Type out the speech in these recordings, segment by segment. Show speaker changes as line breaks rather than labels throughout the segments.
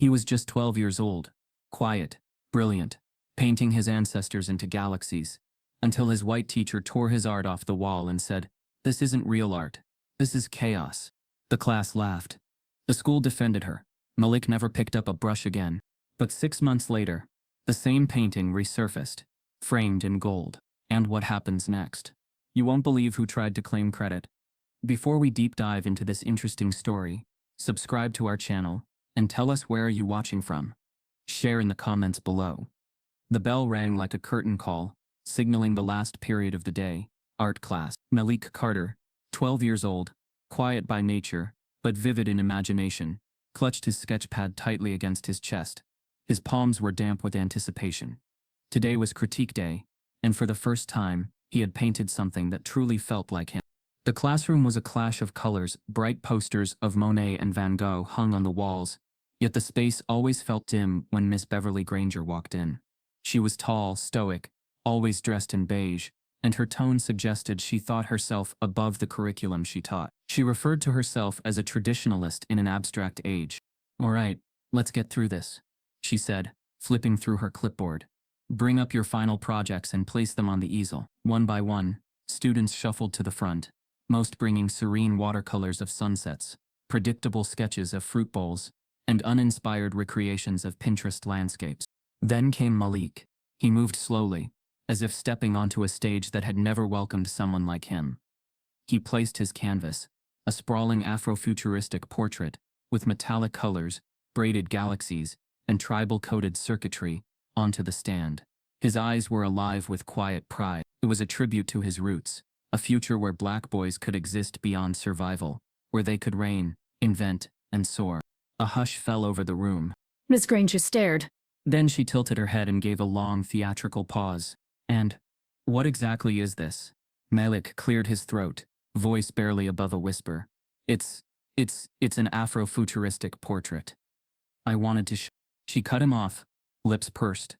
He was just 12 years old, quiet, brilliant, painting his ancestors into galaxies, until his white teacher tore his art off the wall and said, "This isn't real art. This is chaos." The class laughed. The school defended her. Malik never picked up a brush again. But 6 months later, the same painting resurfaced, framed in gold. And what happens next? You won't believe who tried to claim credit. Before we deep dive into this interesting story, subscribe to our channel and tell us where are you watching from. Share in the comments below. The bell rang like a curtain call, signaling the last period of the day, art class. Malik Carter, 12 years old, quiet by nature, but vivid in imagination, clutched his sketchpad tightly against his chest. His palms were damp with anticipation. Today was critique day, and for the first time, he had painted something that truly felt like him. The classroom was a clash of colors. Bright posters of Monet and Van Gogh hung on the walls, yet the space always felt dim when Miss Beverly Granger walked in. She was tall, stoic, always dressed in beige, and her tone suggested she thought herself above the curriculum she taught. She referred to herself as a traditionalist in an abstract age. "All right, let's get through this," she said, flipping through her clipboard. "Bring up your final projects and place them on the easel." One by one, students shuffled to the front, most bringing serene watercolors of sunsets, predictable sketches of fruit bowls, and uninspired recreations of Pinterest landscapes. Then came Malik. He moved slowly, as if stepping onto a stage that had never welcomed someone like him. He placed his canvas, a sprawling Afrofuturistic portrait, with metallic colors, braided galaxies, and tribal-coded circuitry, onto the stand. His eyes were alive with quiet pride. It was a tribute to his roots, a future where black boys could exist beyond survival, where they could reign, invent, and soar. A hush fell over the room.
Miss Granger stared.
Then she tilted her head and gave a long theatrical pause. "And what exactly is this?" Malik cleared his throat, voice barely above a whisper. It's an Afrofuturistic portrait. I wanted to She cut him off, lips pursed.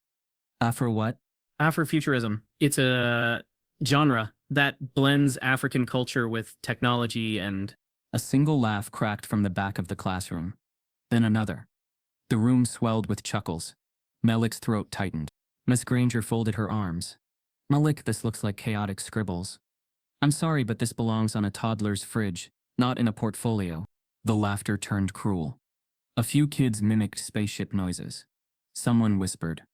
"Afro what?"
Afrofuturism. It's a genre that blends African culture with technology and...
A single laugh cracked from the back of the classroom. Then another. The room swelled with chuckles. Malik's throat tightened. Miss Granger folded her arms. "Malik, this looks like chaotic scribbles. I'm sorry, but this belongs on a toddler's fridge, not in a portfolio." The laughter turned cruel. A few kids mimicked spaceship noises. Someone whispered.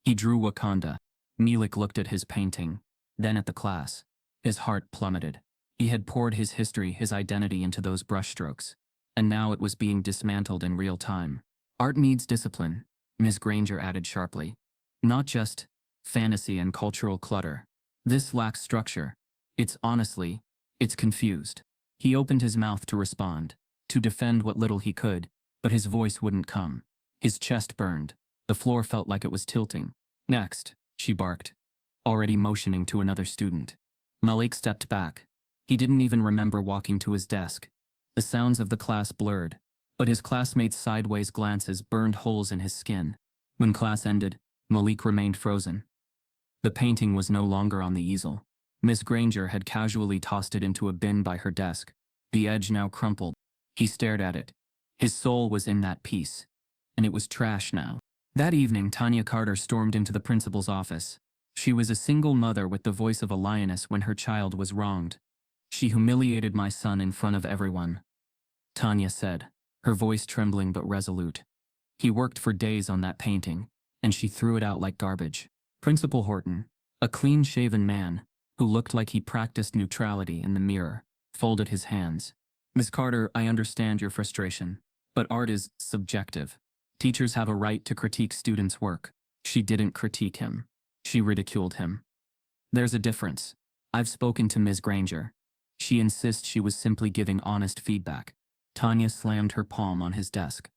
He drew Wakanda. Malik looked at his painting, then at the class. His heart plummeted. He had poured his history, his identity into those brushstrokes, and now it was being dismantled in real time. "Art needs discipline," Ms. Granger added sharply. "Not just fantasy and cultural clutter. This lacks structure. It's confused." He opened his mouth to respond, to defend what little he could, but his voice wouldn't come. His chest burned. The floor felt like it was tilting. "Next," she barked, already motioning to another student. Malik stepped back. He didn't even remember walking to his desk. The sounds of the class blurred, but his classmates' sideways glances burned holes in his skin. When class ended, Malik remained frozen. The painting was no longer on the easel. Miss Granger had casually tossed it into a bin by her desk, the edge now crumpled. He stared at it. His soul was in that piece, and it was trash now. That evening, Tanya Carter stormed into the principal's office. She was a single mother with the voice of a lioness when her child was wronged. "She humiliated my son in front of everyone," Tanya said, her voice trembling but resolute. "He worked for days on that painting, and she threw it out like garbage." Principal Horton, a clean-shaven man, who looked like he practiced neutrality in the mirror, folded his hands. "Miss Carter, I understand your frustration, but art is subjective. Teachers have a right to critique students' work." She didn't critique him. She ridiculed him. "There's a difference. I've spoken to Ms. Granger. She insists she was simply giving honest feedback." Tanya slammed her palm on his desk.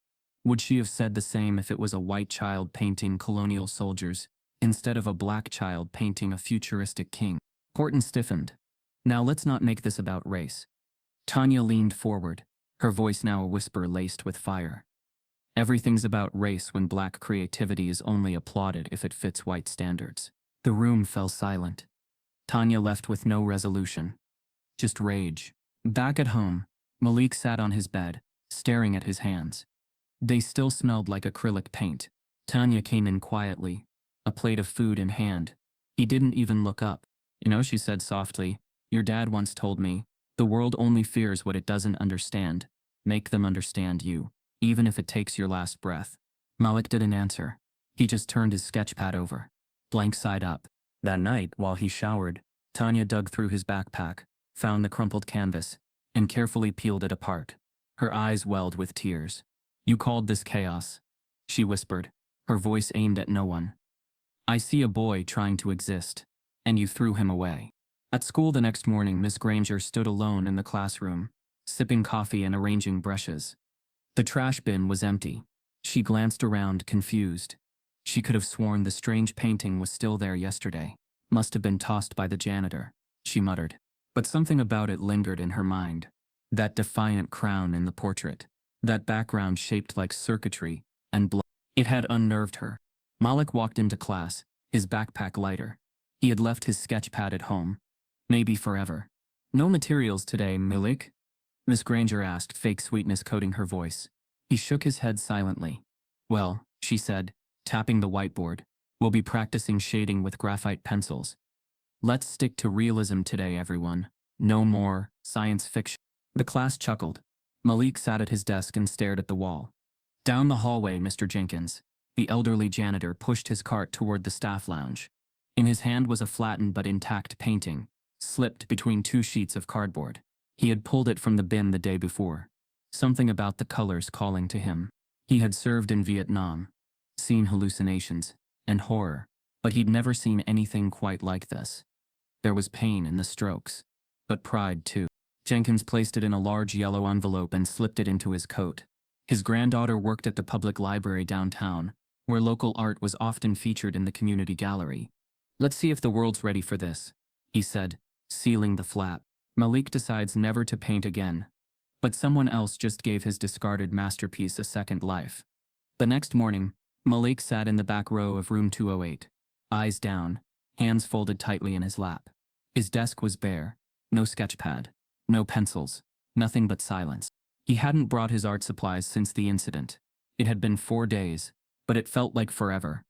Would she have said the same if it was a white child painting colonial soldiers, instead of a black child painting a futuristic king? Horton stiffened. "Now let's not make this about race." Tanya leaned forward, her voice now a whisper laced with fire. "Everything's about race when black creativity is only applauded if it fits white standards." The room fell silent. Tanya left with no resolution. Just rage. Back at home, Malik sat on his bed, staring at his hands. They still smelled like acrylic paint. Tanya came in quietly, a plate of food in hand. He didn't even look up. You know, she said softly, your dad once told me, the world only fears what it doesn't understand. Make them understand you, even if it takes your last breath. Malik didn't answer. He just turned his sketchpad over, blank side up. That night, while he showered, Tanya dug through his backpack, found the crumpled canvas, and carefully peeled it apart. Her eyes welled with tears. You called this chaos, she whispered, her voice aimed at no one. I see a boy trying to exist, and you threw him away. At school the next morning, Miss Granger stood alone in the classroom, sipping coffee and arranging brushes. The trash bin was empty. She glanced around, confused. She could have sworn the strange painting was still there yesterday. Must have been tossed by the janitor, she muttered. But something about it lingered in her mind. That defiant crown in the portrait. That background shaped like circuitry and blood. It had unnerved her. Malik walked into class, his backpack lighter. He had left his sketchpad at home. Maybe forever. No materials today, Malik? Miss Granger asked, fake sweetness coating her voice. He shook his head silently. Well, she said, tapping the whiteboard, we'll be practicing shading with graphite pencils. Let's stick to realism today, everyone. No more science fiction. The class chuckled. Malik sat at his desk and stared at the wall. Down the hallway, Mr. Jenkins. The elderly janitor pushed his cart toward the staff lounge. In his hand was a flattened but intact painting, slipped between two sheets of cardboard. He had pulled it from the bin the day before. Something about the colors calling to him. He had served in Vietnam, seen hallucinations and horror, but he'd never seen anything quite like this. There was pain in the strokes, but pride too. Jenkins placed it in a large yellow envelope and slipped it into his coat. His granddaughter worked at the public library downtown, where local art was often featured in the community gallery. Let's see if the world's ready for this, he said, sealing the flap. Malik decides never to paint again. But someone else just gave his discarded masterpiece a second life. The next morning, Malik sat in the back row of room 208, eyes down, hands folded tightly in his lap. His desk was bare, no sketchpad, no pencils, nothing but silence. He hadn't brought his art supplies since the incident. It had been 4 days, but it felt like forever.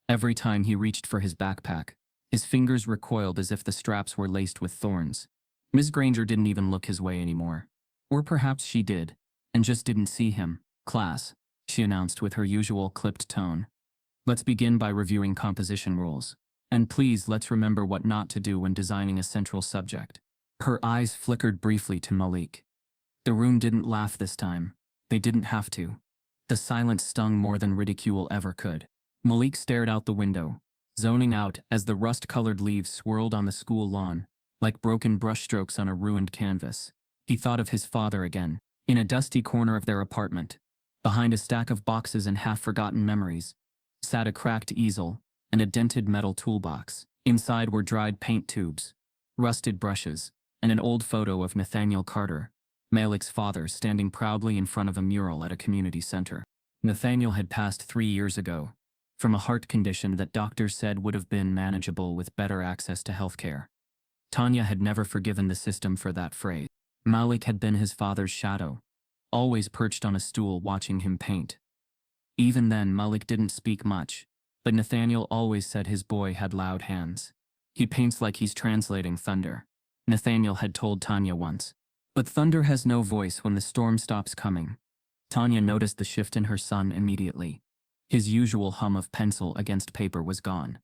Every time he reached for his backpack, his fingers recoiled as if the straps were laced with thorns. Miss Granger didn't even look his way anymore. Or perhaps she did, and just didn't see him. Class, she announced with her usual clipped tone. Let's begin by reviewing composition rules. And please, let's remember what not to do when designing a central subject. Her eyes flickered briefly to Malik. The room didn't laugh this time. They didn't have to. The silence stung more than ridicule ever could. Malik stared out the window, zoning out as the rust-colored leaves swirled on the school lawn, like broken brushstrokes on a ruined canvas. He thought of his father again, in a dusty corner of their apartment. Behind a stack of boxes and half-forgotten memories, sat a cracked easel and a dented metal toolbox. Inside were dried paint tubes, rusted brushes, and an old photo of Nathaniel Carter, Malik's father, standing proudly in front of a mural at a community center. Nathaniel had passed 3 years ago, from a heart condition that doctors said would have been manageable with better access to healthcare. Tanya had never forgiven the system for that phrase. Malik had been his father's shadow, always perched on a stool watching him paint. Even then, Malik didn't speak much, but Nathaniel always said his boy had loud hands. He paints like he's translating thunder, Nathaniel had told Tanya once. But thunder has no voice when the storm stops coming. Tanya noticed the shift in her son immediately. His usual hum of pencil against paper was gone.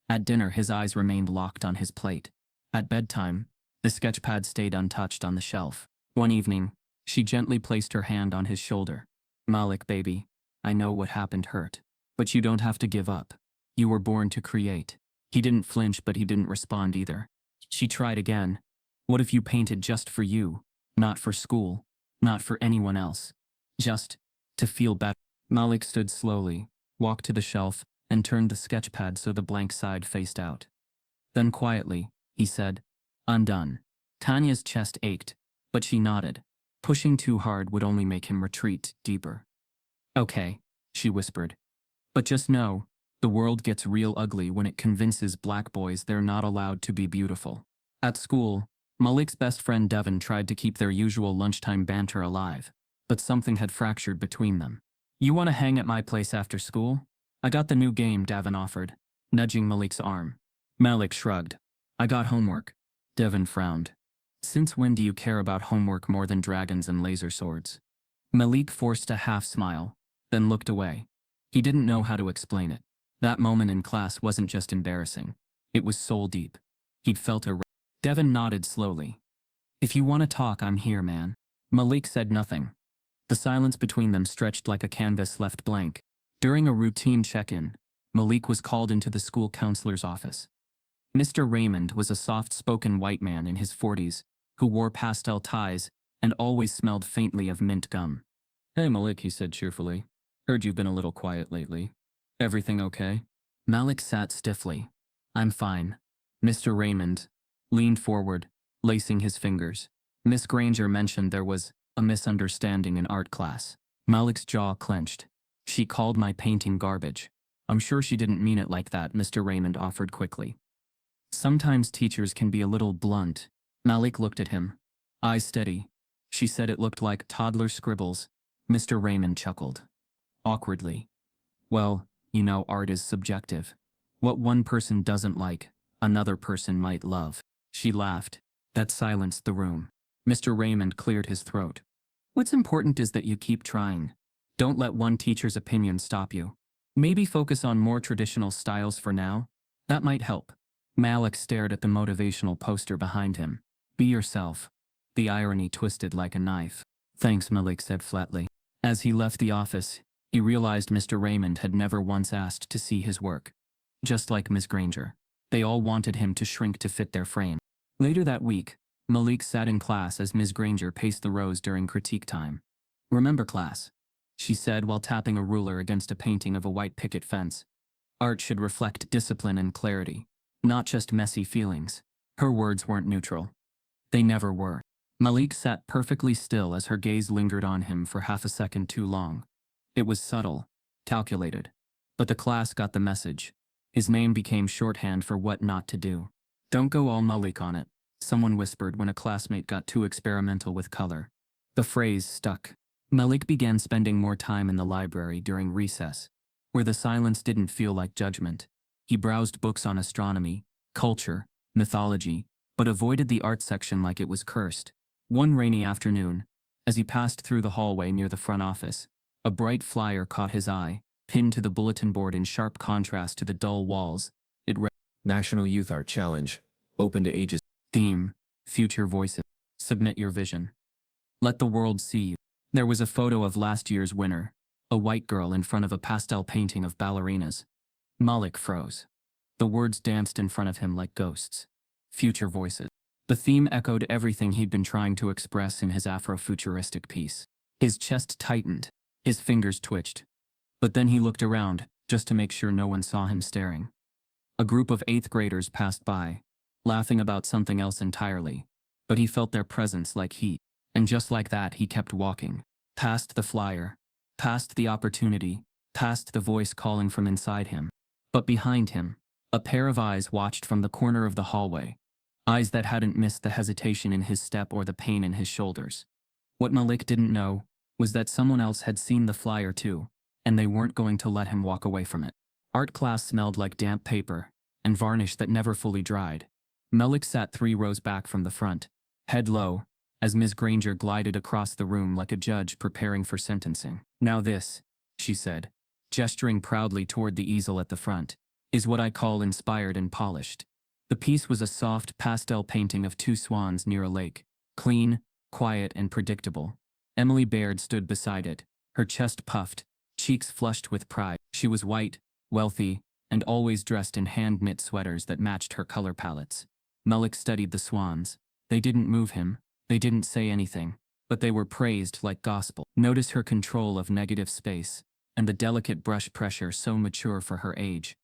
At dinner, his eyes remained locked on his plate. At bedtime, the sketchpad stayed untouched on the shelf. One evening, she gently placed her hand on his shoulder. Malik, baby, I know what happened hurt. But you don't have to give up. You were born to create. He didn't flinch, but he didn't respond either. She tried again. What if you painted just for you? Not for school. Not for anyone else. Just to feel better. Malik stood slowly, walked to the shelf, and turned the sketchpad so the blank side faced out. Then quietly, he said, "Undone." Tanya's chest ached, but she nodded. Pushing too hard would only make him retreat deeper. "Okay," she whispered. "But just know, the world gets real ugly when it convinces black boys they're not allowed to be beautiful." At school, Malik's best friend Devin tried to keep their usual lunchtime banter alive, but something had fractured between them. You want to hang at my place after school? I got the new game, Davin offered, nudging Malik's arm. Malik shrugged. I got homework. Devin frowned. Since when do you care about homework more than dragons and laser swords? Malik forced a half smile, then looked away. He didn't know how to explain it. That moment in class wasn't just embarrassing. It was soul deep. He'd felt a... Devin nodded slowly. If you want to talk, I'm here, man. Malik said nothing. The silence between them stretched like a canvas left blank. During a routine check-in, Malik was called into the school counselor's office. Mr. Raymond was a soft-spoken white man in his 40s who wore pastel ties and always smelled faintly of mint gum. Hey Malik, he said cheerfully. Heard you've been a little quiet lately. Everything okay? Malik sat stiffly. I'm fine. Mr. Raymond leaned forward, lacing his fingers. Miss Granger mentioned there was a misunderstanding in art class. Malik's jaw clenched. She called my painting garbage. I'm sure she didn't mean it like that, Mr. Raymond offered quickly. Sometimes teachers can be a little blunt. Malik looked at him. Eyes steady. She said it looked like toddler scribbles. Mr. Raymond chuckled. Awkwardly. Well, you know, art is subjective. What one person doesn't like, another person might love. She laughed. That silenced the room. Mr. Raymond cleared his throat. What's important is that you keep trying. Don't let one teacher's opinion stop you. Maybe focus on more traditional styles for now. That might help. Malik stared at the motivational poster behind him. Be yourself. The irony twisted like a knife. Thanks, Malik said flatly. As he left the office, he realized Mr. Raymond had never once asked to see his work. Just like Miss Granger, they all wanted him to shrink to fit their frame. Later that week, Malik sat in class as Ms. Granger paced the rows during critique time. Remember, class, she said while tapping a ruler against a painting of a white picket fence. Art should reflect discipline and clarity, not just messy feelings. Her words weren't neutral. They never were. Malik sat perfectly still as her gaze lingered on him for half a second too long. It was subtle, calculated. But the class got the message. His name became shorthand for what not to do. Don't go all Malik on it, someone whispered when a classmate got too experimental with color. The phrase stuck. Malik began spending more time in the library during recess, where the silence didn't feel like judgment. He browsed books on astronomy, culture, mythology, but avoided the art section like it was cursed. One rainy afternoon, as he passed through the hallway near the front office, a bright flyer caught his eye, pinned to the bulletin board in sharp contrast to the dull walls. It read, National Youth Art Challenge, open to ages. Theme, future voices. Submit your vision. Let the world see you. There was a photo of last year's winner, a white girl in front of a pastel painting of ballerinas. Malik froze. The words danced in front of him like ghosts. Future voices. The theme echoed everything he'd been trying to express in his Afrofuturistic piece. His chest tightened. His fingers twitched. But then he looked around, just to make sure no one saw him staring. A group of 8th graders passed by, laughing about something else entirely. But he felt their presence like heat. And just like that, he kept walking. Past the flyer. Past the opportunity. Past the voice calling from inside him. But behind him, a pair of eyes watched from the corner of the hallway. Eyes that hadn't missed the hesitation in his step or the pain in his shoulders. What Malik didn't know was that someone else had seen the flyer too, and they weren't going to let him walk away from it. Art class smelled like damp paper and varnish that never fully dried. Malik sat 3 rows back from the front, head low, as Ms. Granger glided across the room like a judge preparing for sentencing. Now this, she said, gesturing proudly toward the easel at the front, is what I call inspired and polished. The piece was a soft pastel painting of 2 swans near a lake, clean, quiet, and predictable. Emily Baird stood beside it, her chest puffed, cheeks flushed with pride. She was white, wealthy, and always dressed in hand-knit sweaters that matched her color palettes. Malik studied the swans. They didn't move him, they didn't say anything, but they were praised like gospel. Notice her control of negative space, and the delicate brush pressure so mature for her age.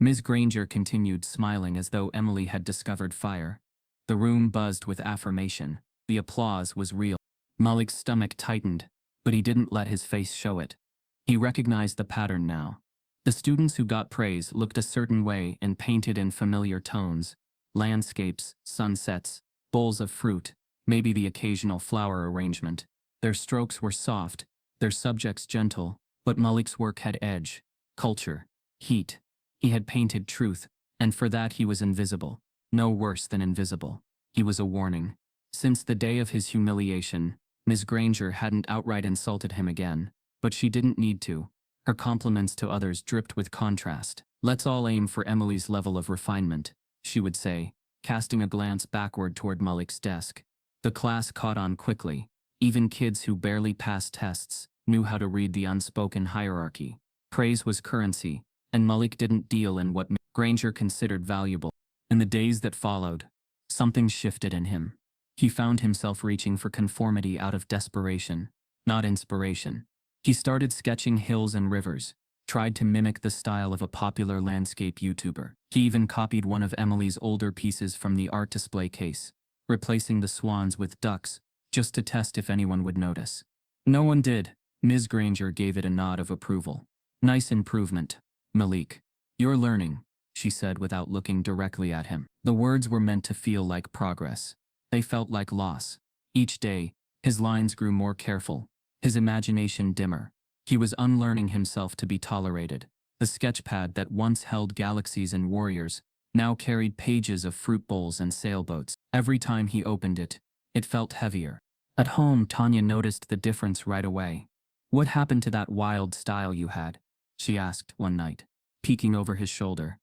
Ms. Granger continued smiling as though Emily had discovered fire. The room buzzed with affirmation. The applause was real. Malik's stomach tightened, but he didn't let his face show it. He recognized the pattern now. The students who got praise looked a certain way and painted in familiar tones. Landscapes, sunsets, bowls of fruit, maybe the occasional flower arrangement. Their strokes were soft, their subjects gentle, But Malik's work had edge, culture, heat. He had painted truth, and for that he was invisible. No worse than invisible. He was a warning. Since the day of his humiliation, Miss Granger hadn't outright insulted him again, but she didn't need to. Her compliments to others dripped with contrast. "Let's all aim for Emily's level of refinement," she would say, casting a glance backward toward Malik's desk. The class caught on quickly. Even kids who barely passed tests knew how to read the unspoken hierarchy. Praise was currency, and Malik didn't deal in what Granger considered valuable. In the days that followed, something shifted in him. He found himself reaching for conformity out of desperation, not inspiration. He started sketching hills and rivers, tried to mimic the style of a popular landscape YouTuber. He even copied one of Emily's older pieces from the art display case, replacing the swans with ducks, just to test if anyone would notice. No one did. Ms. Granger gave it a nod of approval. "Nice improvement, Malik. You're learning," she said without looking directly at him. The words were meant to feel like progress. They felt like loss. Each day, his lines grew more careful, his imagination dimmer. He was unlearning himself to be tolerated. The sketchpad that once held galaxies and warriors now carried pages of fruit bowls and sailboats. Every time he opened it, it felt heavier. At home, Tanya noticed the difference right away. "What happened to that wild style you had?" she asked one night, peeking over his shoulder.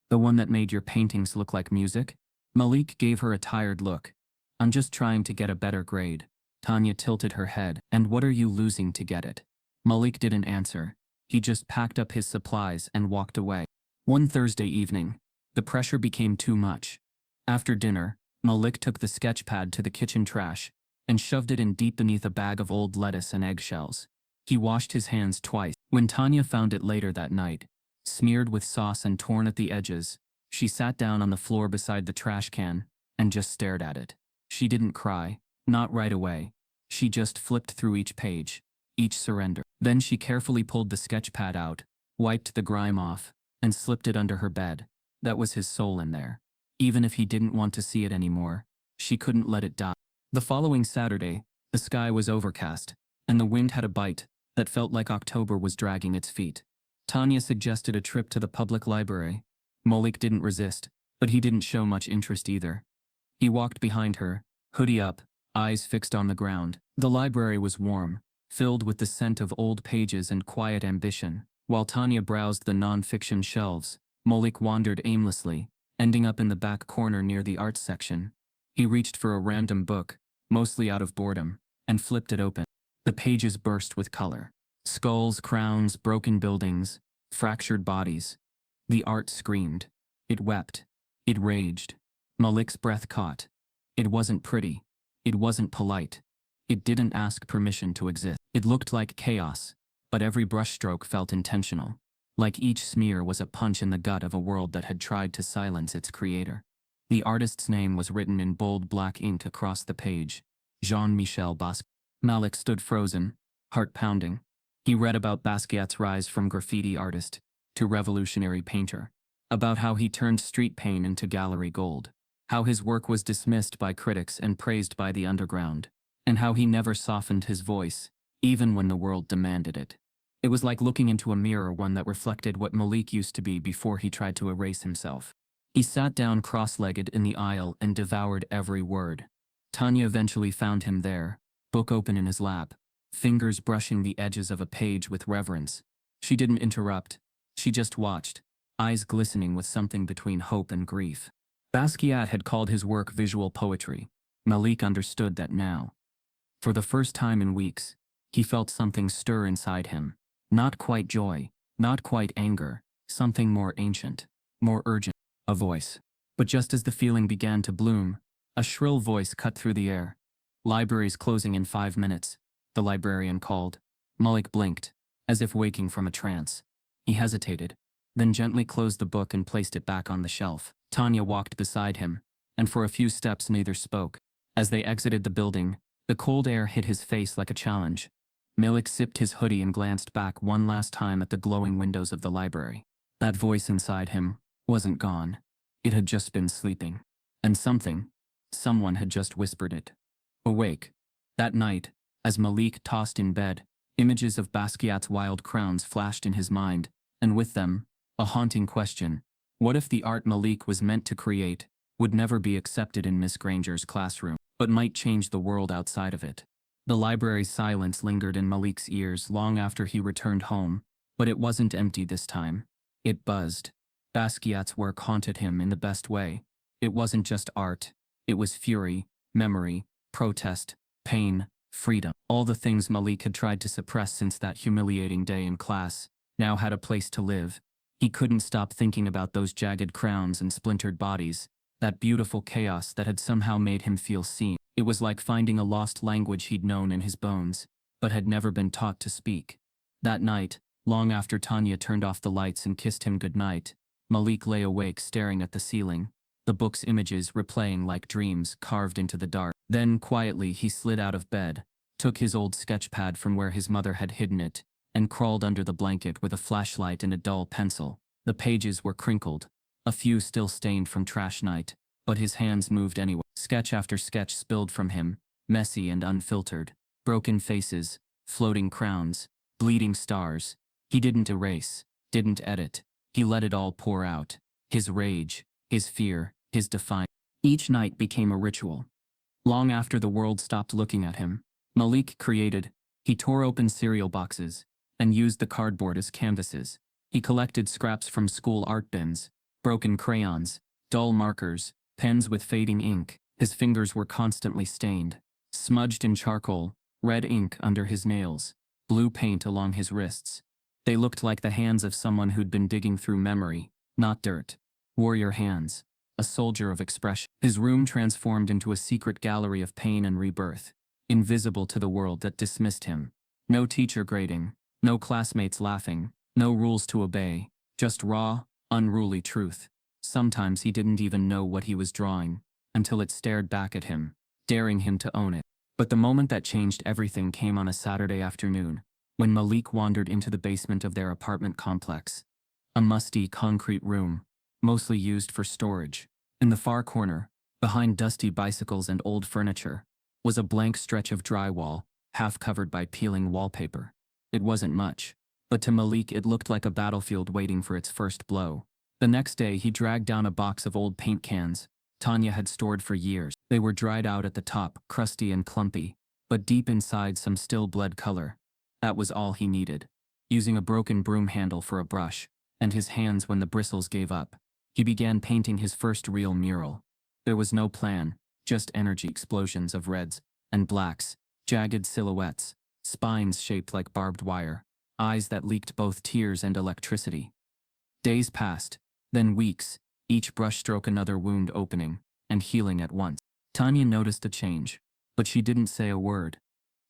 "The one that made your paintings look like music?" Malik gave her a tired look. "I'm just trying to get a better grade." Tanya tilted her head. "And what are you losing to get it?" Malik didn't answer. He just packed up his supplies and walked away. One Thursday evening, the pressure became too much. After dinner, Malik took the sketchpad to the kitchen trash and shoved it in deep beneath a bag of old lettuce and eggshells. He washed his hands twice. When Tanya found it later that night, smeared with sauce and torn at the edges, she sat down on the floor beside the trash can and just stared at it. She didn't cry, not right away. She just flipped through each page, each surrender. Then she carefully pulled the sketchpad out, wiped the grime off, and slipped it under her bed. That was his soul in there. Even if he didn't want to see it anymore, she couldn't let it die. The following Saturday, the sky was overcast, and the wind had a bite that felt like October was dragging its feet. Tanya suggested a trip to the public library. Malik didn't resist, but he didn't show much interest either. He walked behind her, hoodie up, eyes fixed on the ground. The library was warm, filled with the scent of old pages and quiet ambition. While Tanya browsed the non-fiction shelves, Malik wandered aimlessly, ending up in the back corner near the arts section. He reached for a random book, mostly out of boredom, and flipped it open. The pages burst with color. Skulls, crowns, broken buildings, fractured bodies. The art screamed. It wept. It raged. Malik's breath caught. It wasn't pretty. It wasn't polite. It didn't ask permission to exist. It looked like chaos, but every brushstroke felt intentional. Like each smear was a punch in the gut of a world that had tried to silence its creator. The artist's name was written in bold black ink across the page. Jean-Michel Basquiat. Malik stood frozen, heart pounding. He read about Basquiat's rise from graffiti artist to revolutionary painter, about how he turned street paint into gallery gold, how his work was dismissed by critics and praised by the underground, and how he never softened his voice, even when the world demanded it. It was like looking into a mirror, one that reflected what Malik used to be before he tried to erase himself. He sat down cross-legged in the aisle and devoured every word. Tanya eventually found him there, book open in his lap, fingers brushing the edges of a page with reverence. She didn't interrupt. She just watched, eyes glistening with something between hope and grief. Basquiat had called his work visual poetry. Malik understood that now. For the first time in weeks, he felt something stir inside him. Not quite joy, not quite anger, something more ancient, more urgent. A voice. But just as the feeling began to bloom, a shrill voice cut through the air. "Library's closing in 5 minutes," the librarian called. Malik blinked, as if waking from a trance. He hesitated, then gently closed the book and placed it back on the shelf. Tanya walked beside him, and for a few steps neither spoke. As they exited the building, the cold air hit his face like a challenge. Malik sipped his hoodie and glanced back one last time at the glowing windows of the library. That voice inside him wasn't gone. It had just been sleeping. And someone had just whispered it. Awake. That night, as Malik tossed in bed, Images of Basquiat's wild crowns flashed in his mind, and with them, a haunting question. What if the art Malik was meant to create would never be accepted in Miss Granger's classroom, but might change the world outside of it? The library's silence lingered in Malik's ears long after he returned home, but it wasn't empty this time. It buzzed. Basquiat's work haunted him in the best way. It wasn't just art. It was fury, memory, protest, pain, freedom. All the things Malik had tried to suppress since that humiliating day in class now had a place to live. He couldn't stop thinking about those jagged crowns and splintered bodies, that beautiful chaos that had somehow made him feel seen. It was like finding a lost language he'd known in his bones, but had never been taught to speak. That night, long after Tanya turned off the lights and kissed him goodnight, Malik lay awake staring at the ceiling, the book's images replaying like dreams carved into the dark. Then, quietly, he slid out of bed, took his old sketch pad from where his mother had hidden it, and crawled under the blanket with a flashlight and a dull pencil. The pages were crinkled, a few still stained from trash night, but his hands moved anyway. Sketch after sketch spilled from him, messy and unfiltered. Broken faces, floating crowns, bleeding stars. He didn't erase, didn't edit. He let it all pour out. His rage, his fear, his defiance. Each night became a ritual. Long after the world stopped looking at him, Malik created. He tore open cereal boxes and used the cardboard as canvases. He collected scraps from school art bins, broken crayons, dull markers, pens with fading ink. His fingers were constantly stained, smudged in charcoal, red ink under his nails, blue paint along his wrists. They looked like the hands of someone who'd been digging through memory, not dirt. Warrior hands, a soldier of expression. His room transformed into a secret gallery of pain and rebirth, invisible to the world that dismissed him. No teacher grading, no classmates laughing, no rules to obey, just raw, unruly truth. Sometimes he didn't even know what he was drawing, until it stared back at him, daring him to own it. But the moment that changed everything came on a Saturday afternoon, when Malik wandered into the basement of their apartment complex. A musty concrete room, mostly used for storage. In the far corner, behind dusty bicycles and old furniture, was a blank stretch of drywall, half covered by peeling wallpaper. It wasn't much, but to Malik it looked like a battlefield waiting for its first blow. The next day he dragged down a box of old paint cans Tanya had stored for years. They were dried out at the top, crusty and clumpy, but deep inside some still bled color. That was all he needed. Using a broken broom handle for a brush, and his hands when the bristles gave up, he began painting his first real mural. There was no plan, just energy explosions of reds and blacks, jagged silhouettes, spines shaped like barbed wire, eyes that leaked both tears and electricity. Days passed, then weeks, each brushstroke another wound opening and healing at once. Tanya noticed a change, but she didn't say a word.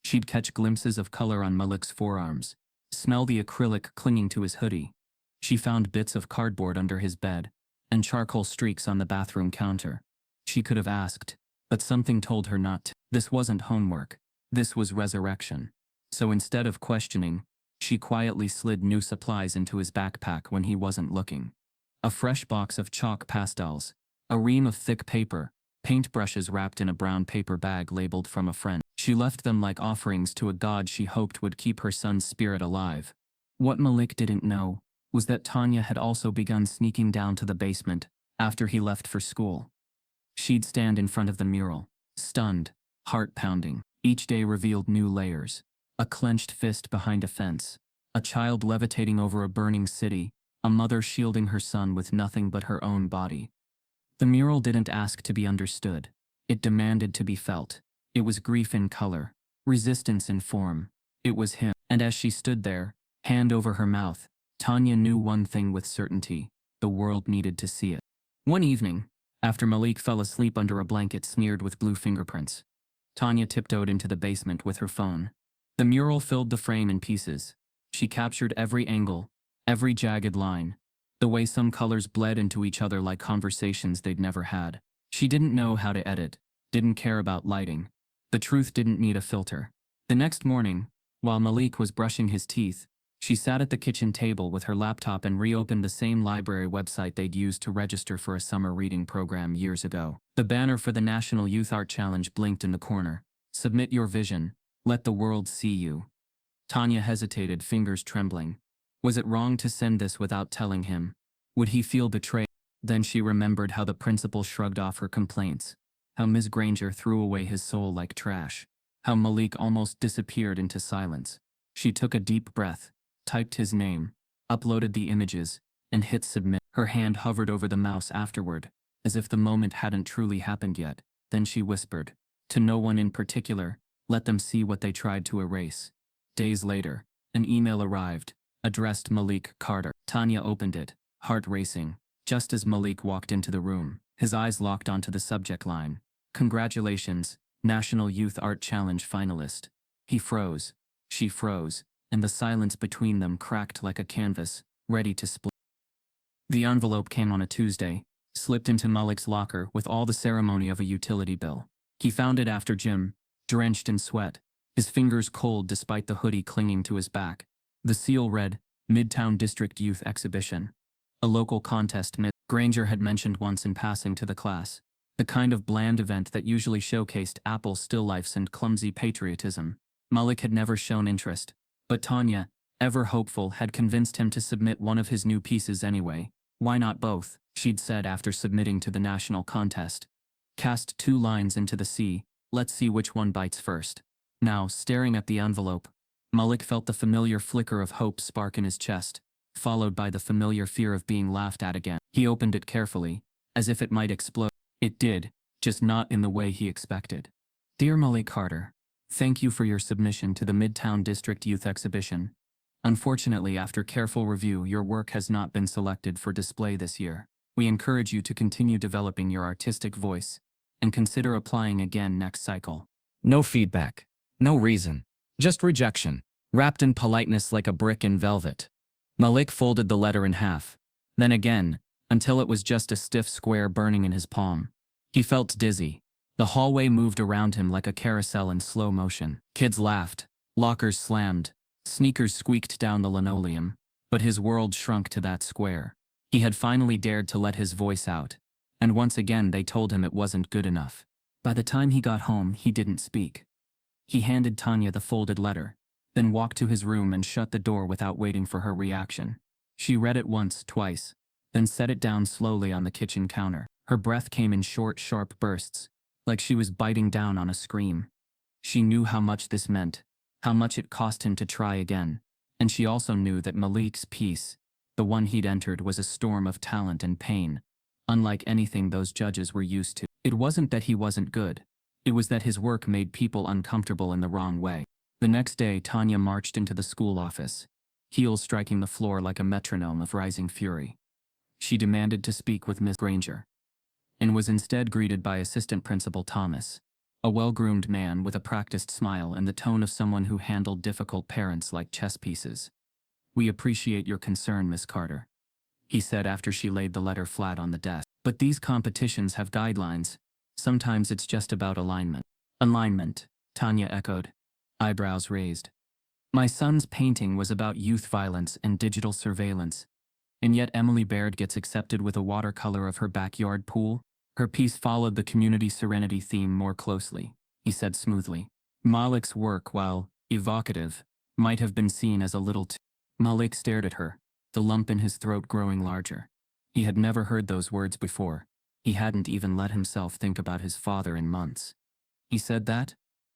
She'd catch glimpses of color on Malik's forearms, smell the acrylic clinging to his hoodie. She found bits of cardboard under his bed, and charcoal streaks on the bathroom counter. She could have asked, but something told her not to. This wasn't homework. This was resurrection. So instead of questioning, she quietly slid new supplies into his backpack when he wasn't looking. A fresh box of chalk pastels, a ream of thick paper, paintbrushes wrapped in a brown paper bag labeled from a friend. She left them like offerings to a god she hoped would keep her son's spirit alive. What Malik didn't know was that Tanya had also begun sneaking down to the basement after he left for school. She'd stand in front of the mural, stunned, heart pounding. Each day revealed new layers. A clenched fist behind a fence, a child levitating over a burning city, a mother shielding her son with nothing but her own body. The mural didn't ask to be understood. It demanded to be felt. It was grief in color, resistance in form. It was him. And as she stood there, hand over her mouth, Tanya knew one thing with certainty: the world needed to see it. One evening, after Malik fell asleep under a blanket smeared with blue fingerprints, Tanya tiptoed into the basement with her phone. The mural filled the frame in pieces. She captured every angle, every jagged line, the way some colors bled into each other like conversations they'd never had. She didn't know how to edit, didn't care about lighting. The truth didn't need a filter. The next morning, while Malik was brushing his teeth, she sat at the kitchen table with her laptop and reopened the same library website they'd used to register for a summer reading program years ago. The banner for the National Youth Art Challenge blinked in the corner. Submit your vision. Let the world see you. Tanya hesitated, fingers trembling. Was it wrong to send this without telling him? Would he feel betrayed? Then she remembered how the principal shrugged off her complaints, how Ms. Granger threw away his soul like trash, how Malik almost disappeared into silence. She took a deep breath, typed his name, uploaded the images, and hit submit. Her hand hovered over the mouse afterward, as if the moment hadn't truly happened yet. Then she whispered, to no one in particular, let them see what they tried to erase. Days later, an email arrived, addressed Malik Carter. Tanya opened it, heart racing, just as Malik walked into the room. His eyes locked onto the subject line. Congratulations, National Youth Art Challenge finalist. He froze. She froze, and the silence between them cracked like a canvas, ready to split. The envelope came on a Tuesday, slipped into Malik's locker with all the ceremony of a utility bill. He found it after gym, drenched in sweat, his fingers cold despite the hoodie clinging to his back. The seal read, Midtown District Youth Exhibition. A local contest Ms. Granger had mentioned once in passing to the class. The kind of bland event that usually showcased Apple still lifes and clumsy patriotism. Malik had never shown interest, but Tanya, ever hopeful, had convinced him to submit one of his new pieces anyway. Why not both, she'd said after submitting to the national contest. Cast 2 lines into the sea, let's see which one bites first. Now, staring at the envelope, Malik felt the familiar flicker of hope spark in his chest, followed by the familiar fear of being laughed at again. He opened it carefully, as if it might explode. It did, just not in the way he expected. Dear Malik Carter, thank you for your submission to the Midtown District Youth Exhibition. Unfortunately, after careful review, your work has not been selected for display this year. We encourage you to continue developing your artistic voice and consider applying again next cycle. No feedback. No reason. Just rejection, wrapped in politeness like a brick in velvet. Malik folded the letter in half, then again, until it was just a stiff square burning in his palm. He felt dizzy. The hallway moved around him like a carousel in slow motion. Kids laughed, lockers slammed, sneakers squeaked down the linoleum, but his world shrunk to that square. He had finally dared to let his voice out, and once again they told him it wasn't good enough. By the time he got home, he didn't speak. He handed Tanya the folded letter, then walked to his room and shut the door without waiting for her reaction. She read it once, twice, then set it down slowly on the kitchen counter. Her breath came in short, sharp bursts, like she was biting down on a scream. She knew how much this meant, how much it cost him to try again, and she also knew that Malik's piece, the one he'd entered, was a storm of talent and pain, unlike anything those judges were used to. It wasn't that he wasn't good. It was that his work made people uncomfortable in the wrong way. The next day, Tanya marched into the school office, heels striking the floor like a metronome of rising fury. She demanded to speak with Miss Granger, and was instead greeted by Assistant Principal Thomas, a well-groomed man with a practiced smile and the tone of someone who handled difficult parents like chess pieces. We appreciate your concern, Miss Carter, he said after she laid the letter flat on the desk. But these competitions have guidelines. Sometimes it's just about alignment. Alignment, Tanya echoed, eyebrows raised. My son's painting was about youth violence and digital surveillance, and yet Emily Baird gets accepted with a watercolor of her backyard pool. Her piece followed the community serenity theme more closely, he said smoothly. Malik's work, while evocative, might have been seen as a little too. Malik stared at her, the lump in his throat growing larger. He had never heard those words before. He hadn't even let himself think about his father in months. He said that?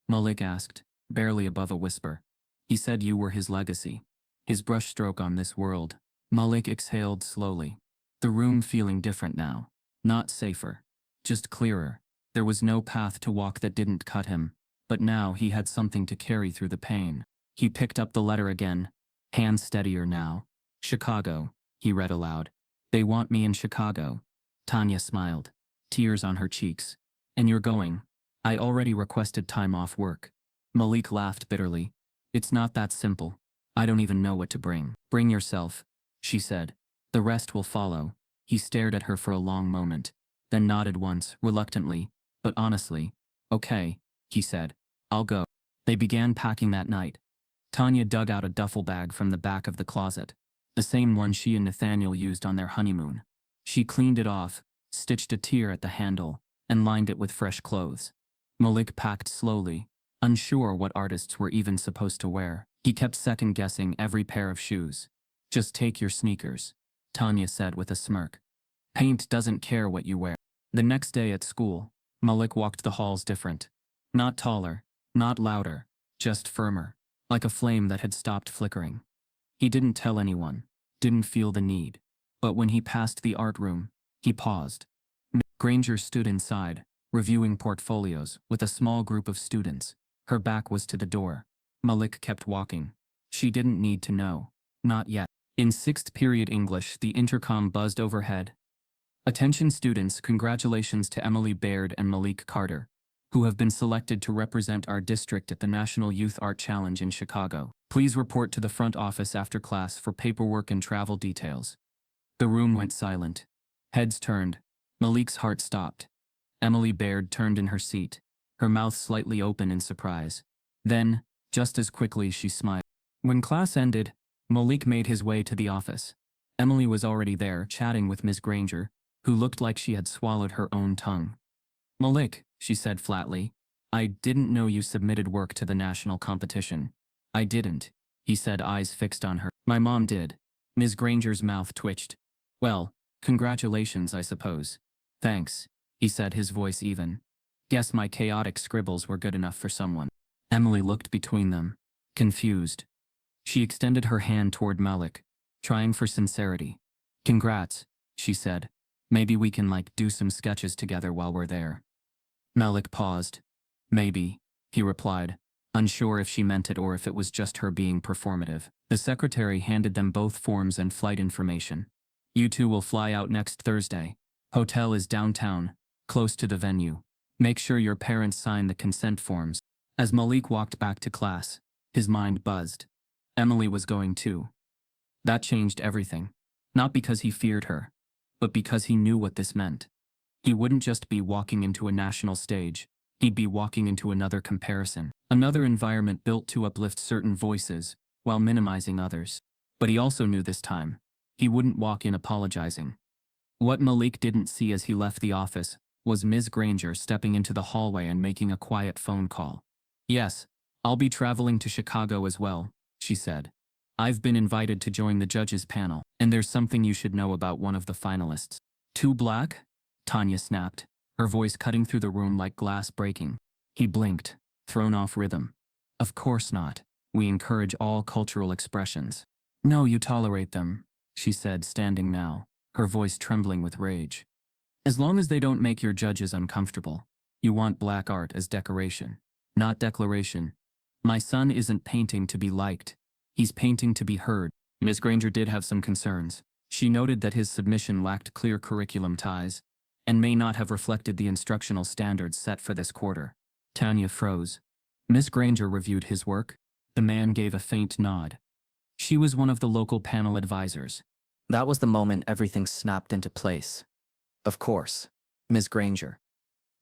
Malik asked, barely above a whisper. He said you were his legacy, his brushstroke on this world. Malik exhaled slowly, the room feeling different now. Not safer, just clearer. There was no path to walk that didn't cut him, but now he had something to carry through the pain. He picked up the letter again, hands steadier now. Chicago, he read aloud. They want me in Chicago. Tanya smiled, tears on her cheeks. And you're going? I already requested time off work. Malik laughed bitterly. It's not that simple. I don't even know what to bring. Bring yourself, she said. The rest will follow. He stared at her for a long moment, then nodded once, reluctantly, but honestly. Okay, he said. I'll go. They began packing that night. Tanya dug out a duffel bag from the back of the closet, the same one she and Nathaniel used on their honeymoon. She cleaned it off, stitched a tear at the handle, and lined it with fresh clothes. Malik packed slowly, unsure what artists were even supposed to wear. He kept second-guessing every pair of shoes. Just take your sneakers, Tanya said with a smirk. Paint doesn't care what you wear. The next day at school, Malik walked the halls different. Not taller, not louder, just firmer, like a flame that had stopped flickering. He didn't tell anyone, didn't feel the need. But when he passed the art room, he paused. Granger stood inside, reviewing portfolios with a small group of students. Her back was to the door. Malik kept walking. She didn't need to know. Not yet. In sixth period English, the intercom buzzed overhead. Attention students, congratulations to Emily Baird and Malik Carter, who have been selected to represent our district at the National Youth Art Challenge in Chicago. Please report to the front office after class for paperwork and travel details. The room went silent. Heads turned. Malik's heart stopped. Emily Baird turned in her seat, her mouth slightly open in surprise. Then, just as quickly, she smiled. When class ended, Malik made his way to the office. Emily was already there, chatting with Miss Granger, who looked like she had swallowed her own tongue. Malik, she said flatly, I didn't know you submitted work to the national competition. I didn't, he said, eyes fixed on her. My mom did. Ms. Granger's mouth twitched. Well, congratulations, I suppose. Thanks, he said, his voice even. Guess my chaotic scribbles were good enough for someone. Emily looked between them, confused. She extended her hand toward Malik, trying for sincerity. Congrats, she said. Maybe we can do some sketches together while we're there. Malik paused. Maybe, he replied, unsure if she meant it or if it was just her being performative. The secretary handed them both forms and flight information. You two will fly out next Thursday. Hotel is downtown, close to the venue. Make sure your parents sign the consent forms. As Malik walked back to class, his mind buzzed. Emily was going too. That changed everything. Not because he feared her, but because he knew what this meant. He wouldn't just be walking into a national stage, he'd be walking into another comparison, another environment built to uplift certain voices, while minimizing others. But he also knew this time, he wouldn't walk in apologizing. What Malik didn't see as he left the office was Ms. Granger stepping into the hallway and making a quiet phone call. Yes, I'll be traveling to Chicago as well, she said. I've been invited to join the judges panel, and there's something you should know about one of the finalists. Too black? Tanya snapped, her voice cutting through the room like glass breaking. He blinked, thrown off rhythm. Of course not. We encourage all cultural expressions. No, you tolerate them, she said, standing now, her voice trembling with rage. As long as they don't make your judges uncomfortable. You want black art as decoration, not declaration. My son isn't painting to be liked. He's painting to be heard. Miss Granger did have some concerns. She noted that his submission lacked clear curriculum ties, and may not have reflected the instructional standards set for this quarter. Tanya froze. Miss Granger reviewed his work. The man gave a faint nod. She was one of the local panel advisors. That was the moment everything snapped into place. Of course, Miss Granger,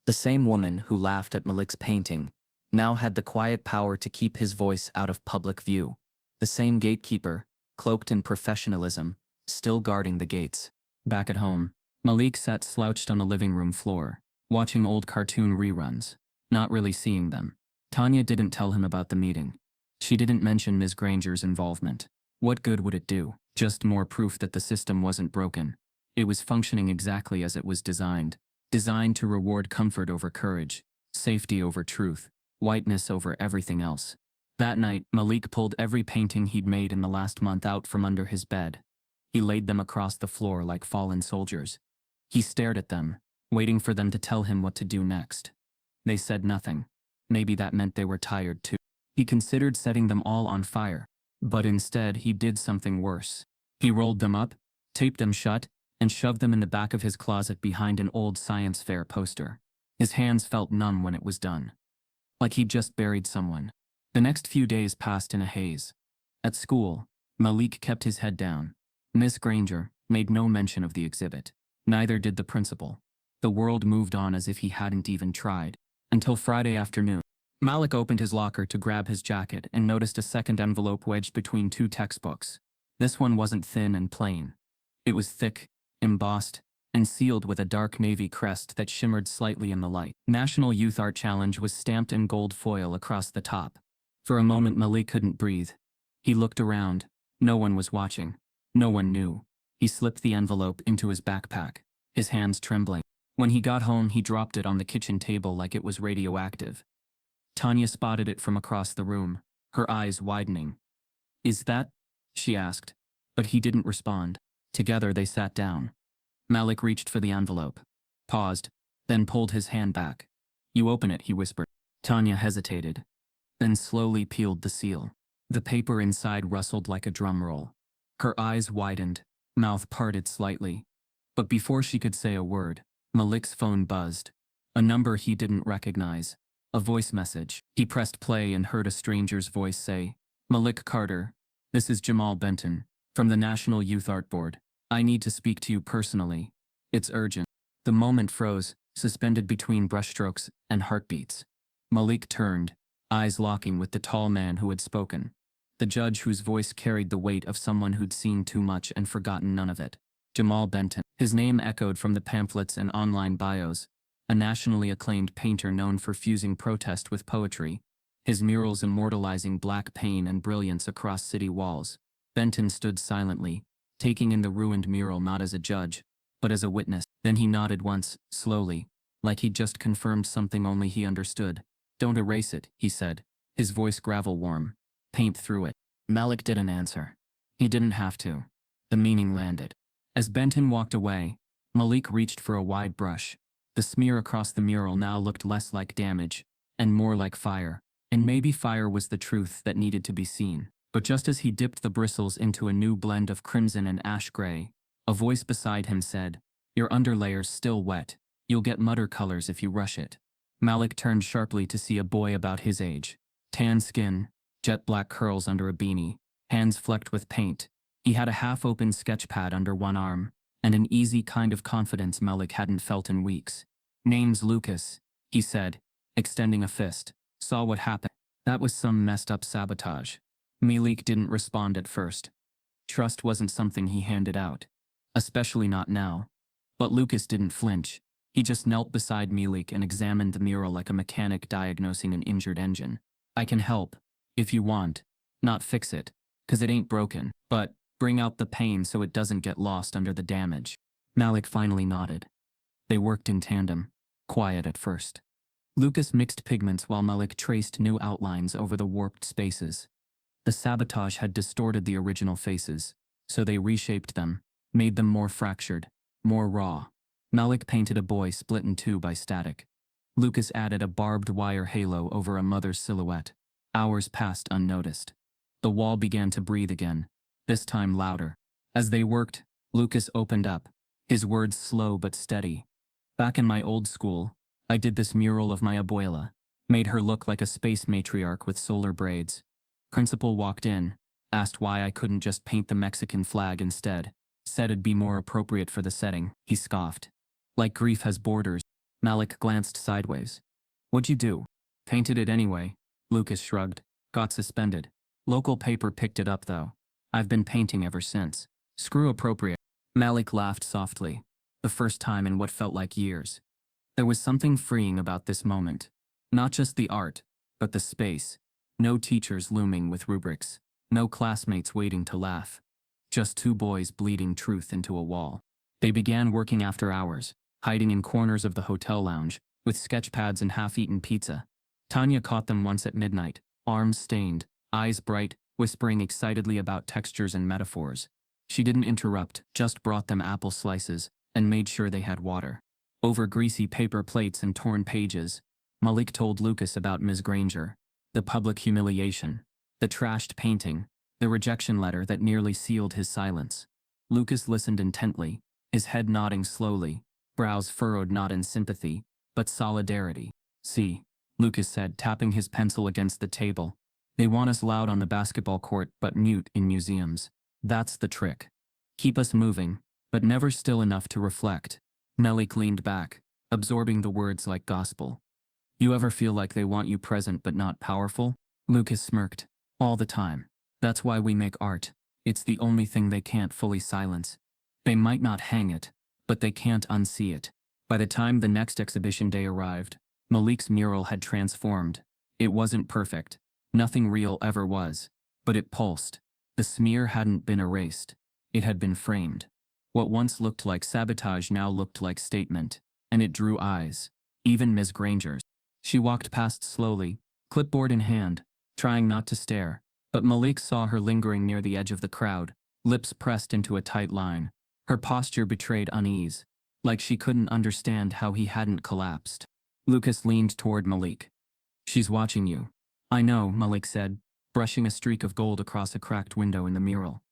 the same woman who laughed at Malik's painting, now had the quiet power to keep his voice out of public view. The same gatekeeper, cloaked in professionalism, still guarding the gates. Back at home, Malik sat slouched on the living room floor, watching old cartoon reruns, not really seeing them. Tanya didn't tell him about the meeting. She didn't mention Ms. Granger's involvement. What good would it do? Just more proof that the system wasn't broken. It was functioning exactly as it was designed. Designed to reward comfort over courage, safety over truth, whiteness over everything else. That night, Malik pulled every painting he'd made in the last month out from under his bed. He laid them across the floor like fallen soldiers. He stared at them, waiting for them to tell him what to do next. They said nothing. Maybe that meant they were tired too. He considered setting them all on fire. But instead, he did something worse. He rolled them up, taped them shut, and shoved them in the back of his closet behind an old science fair poster. His hands felt numb when it was done. Like he'd just buried someone. The next few days passed in a haze. At school, Malik kept his head down. Miss Granger made no mention of the exhibit. Neither did the principal. The world moved on as if he hadn't even tried. Until Friday afternoon. Malik opened his locker to grab his jacket and noticed a second envelope wedged between two textbooks. This one wasn't thin and plain. It was thick, embossed, and sealed with a dark navy crest that shimmered slightly in the light. National Youth Art Challenge was stamped in gold foil across the top. For a moment Malik couldn't breathe. He looked around. No one was watching. No one knew. He slipped the envelope into his backpack, his hands trembling. When he got home, he dropped it on the kitchen table like it was radioactive. Tanya spotted it from across the room, her eyes widening. "Is that?" she asked. But he didn't respond. Together they sat down. Malik reached for the envelope, paused, then pulled his hand back. "You open it," he whispered. Tanya hesitated, then slowly peeled the seal. The paper inside rustled like a drum roll. Her eyes widened, mouth parted slightly. But before she could say a word, Malik's phone buzzed. A number he didn't recognize. A voice message. He pressed play and heard a stranger's voice say, "Malik Carter, this is Jamal Benton, from the National Youth Art Board. I need to speak to you personally. It's urgent." The moment froze, suspended between brushstrokes and heartbeats. Malik turned, eyes locking with the tall man who had spoken. The judge whose voice carried the weight of someone who'd seen too much and forgotten none of it. Jamal Benton. His name echoed from the pamphlets and online bios. A nationally acclaimed painter known for fusing protest with poetry, his murals immortalizing black pain and brilliance across city walls. Benton stood silently, taking in the ruined mural not as a judge, but as a witness. Then he nodded once, slowly, like he'd just confirmed something only he understood. "Don't erase it," he said, his voice gravel-warm. "Paint through it." Malik didn't answer. He didn't have to. The meaning landed. As Benton walked away, Malik reached for a wide brush. The smear across the mural now looked less like damage, and more like fire. And maybe fire was the truth that needed to be seen. But just as he dipped the bristles into a new blend of crimson and ash gray, a voice beside him said, "Your underlayer's still wet. You'll get mutter colors if you rush it." Malik turned sharply to see a boy about his age. Tan skin, jet black curls under a beanie, hands flecked with paint. He had a half-open sketch pad under one arm, and an easy kind of confidence Malik hadn't felt in weeks. "Name's Lucas," he said, extending a fist. "Saw what happened. That was some messed up sabotage." Malik didn't respond at first. Trust wasn't something he handed out. Especially not now. But Lucas didn't flinch. He just knelt beside Malik and examined the mural like a mechanic diagnosing an injured engine. "I can help, if you want. Not fix it, 'cause it ain't broken, but bring out the pain so it doesn't get lost under the damage." Malik finally nodded. They worked in tandem, quiet at first. Lucas mixed pigments while Malik traced new outlines over the warped spaces. The sabotage had distorted the original faces, so they reshaped them, made them more fractured, more raw. Malik painted a boy split in two by static. Lucas added a barbed wire halo over a mother's silhouette. Hours passed unnoticed. The wall began to breathe again, this time louder. As they worked, Lucas opened up, his words slow but steady. "Back in my old school, I did this mural of my abuela, made her look like a space matriarch with solar braids. Principal walked in, asked why I couldn't just paint the Mexican flag instead, said it'd be more appropriate for the setting." He scoffed. "Like grief has borders." Malik glanced sideways. "What'd you do?" "Painted it anyway." Lucas shrugged. "Got suspended. Local paper picked it up though. I've been painting ever since. Screw appropriate." Malik laughed softly, the first time in what felt like years. There was something freeing about this moment. Not just the art, but the space. No teachers looming with rubrics. No classmates waiting to laugh. Just two boys bleeding truth into a wall. They began working after hours, hiding in corners of the hotel lounge, with sketch pads and half-eaten pizza. Tanya caught them once at midnight, arms stained, eyes bright, whispering excitedly about textures and metaphors. She didn't interrupt, just brought them apple slices, and made sure they had water. Over greasy paper plates and torn pages, Malik told Lucas about Ms. Granger, the public humiliation, the trashed painting, the rejection letter that nearly sealed his silence. Lucas listened intently, his head nodding slowly, brows furrowed not in sympathy, but solidarity. "See," Lucas said, tapping his pencil against the table. "They want us loud on the basketball court but mute in museums. That's the trick. Keep us moving, but never still enough to reflect." Malik leaned back, absorbing the words like gospel. "You ever feel like they want you present but not powerful?" Lucas smirked. "All the time. That's why we make art. It's the only thing they can't fully silence. They might not hang it, but they can't unsee it." By the time the next exhibition day arrived, Malik's mural had transformed. It wasn't perfect. Nothing real ever was. But it pulsed. The smear hadn't been erased. It had been framed. What once looked like sabotage now looked like statement, and it drew eyes, even Miss Granger's. She walked past slowly, clipboard in hand, trying not to stare, but Malik saw her lingering near the edge of the crowd, lips pressed into a tight line. Her posture betrayed unease, like she couldn't understand how he hadn't collapsed. Lucas leaned toward Malik. "She's watching you." "I know," Malik said, brushing a streak of gold across a cracked window in the mural.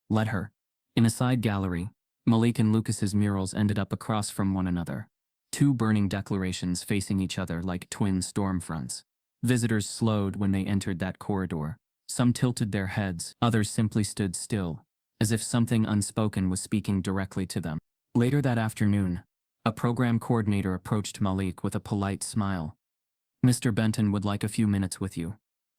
"Let her." In a side gallery, Malik and Lucas's murals ended up across from one another. Two burning declarations facing each other like twin storm fronts. Visitors slowed when they entered that corridor. Some tilted their heads, others simply stood still, as if something unspoken was speaking directly to them. Later that afternoon, a program coordinator approached Malik with a polite smile. "Mr. Benton would like a few minutes with you."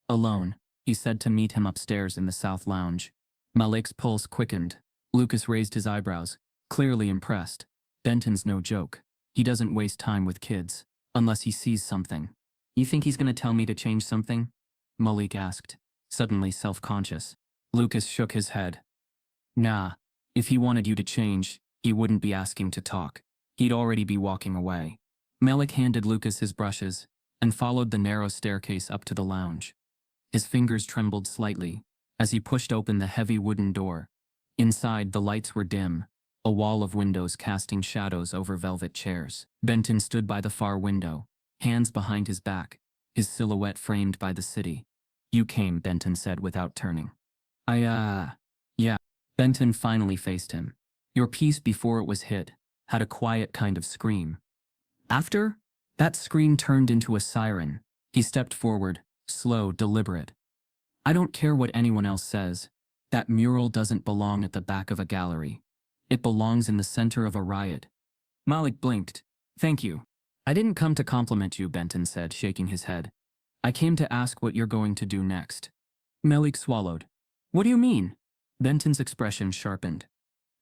"Alone," he said to meet him upstairs in the south lounge. Malik's pulse quickened. Lucas raised his eyebrows, clearly impressed. "Benton's no joke. He doesn't waste time with kids, unless he sees something." "You think he's gonna tell me to change something?" Malik asked, suddenly self-conscious. Lucas shook his head. "Nah, if he wanted you to change, he wouldn't be asking to talk. He'd already be walking away." Malik handed Lucas his brushes and followed the narrow staircase up to the lounge. His fingers trembled slightly as he pushed open the heavy wooden door. Inside, the lights were dim, a wall of windows casting shadows over velvet chairs. Benton stood by the far window, hands behind his back, his silhouette framed by the city. "You came," Benton said without turning. Yeah." Benton finally faced him. "Your piece before it was hit had a quiet kind of scream. After, that scream turned into a siren." He stepped forward, slow, deliberate. "I don't care what anyone else says. That mural doesn't belong at the back of a gallery. It belongs in the center of a riot." Malik blinked. "Thank you. I didn't come to compliment you," Benton said, shaking his head. "I came to ask what you're going to do next." Malik swallowed. "What do you mean?" Benton's expression sharpened.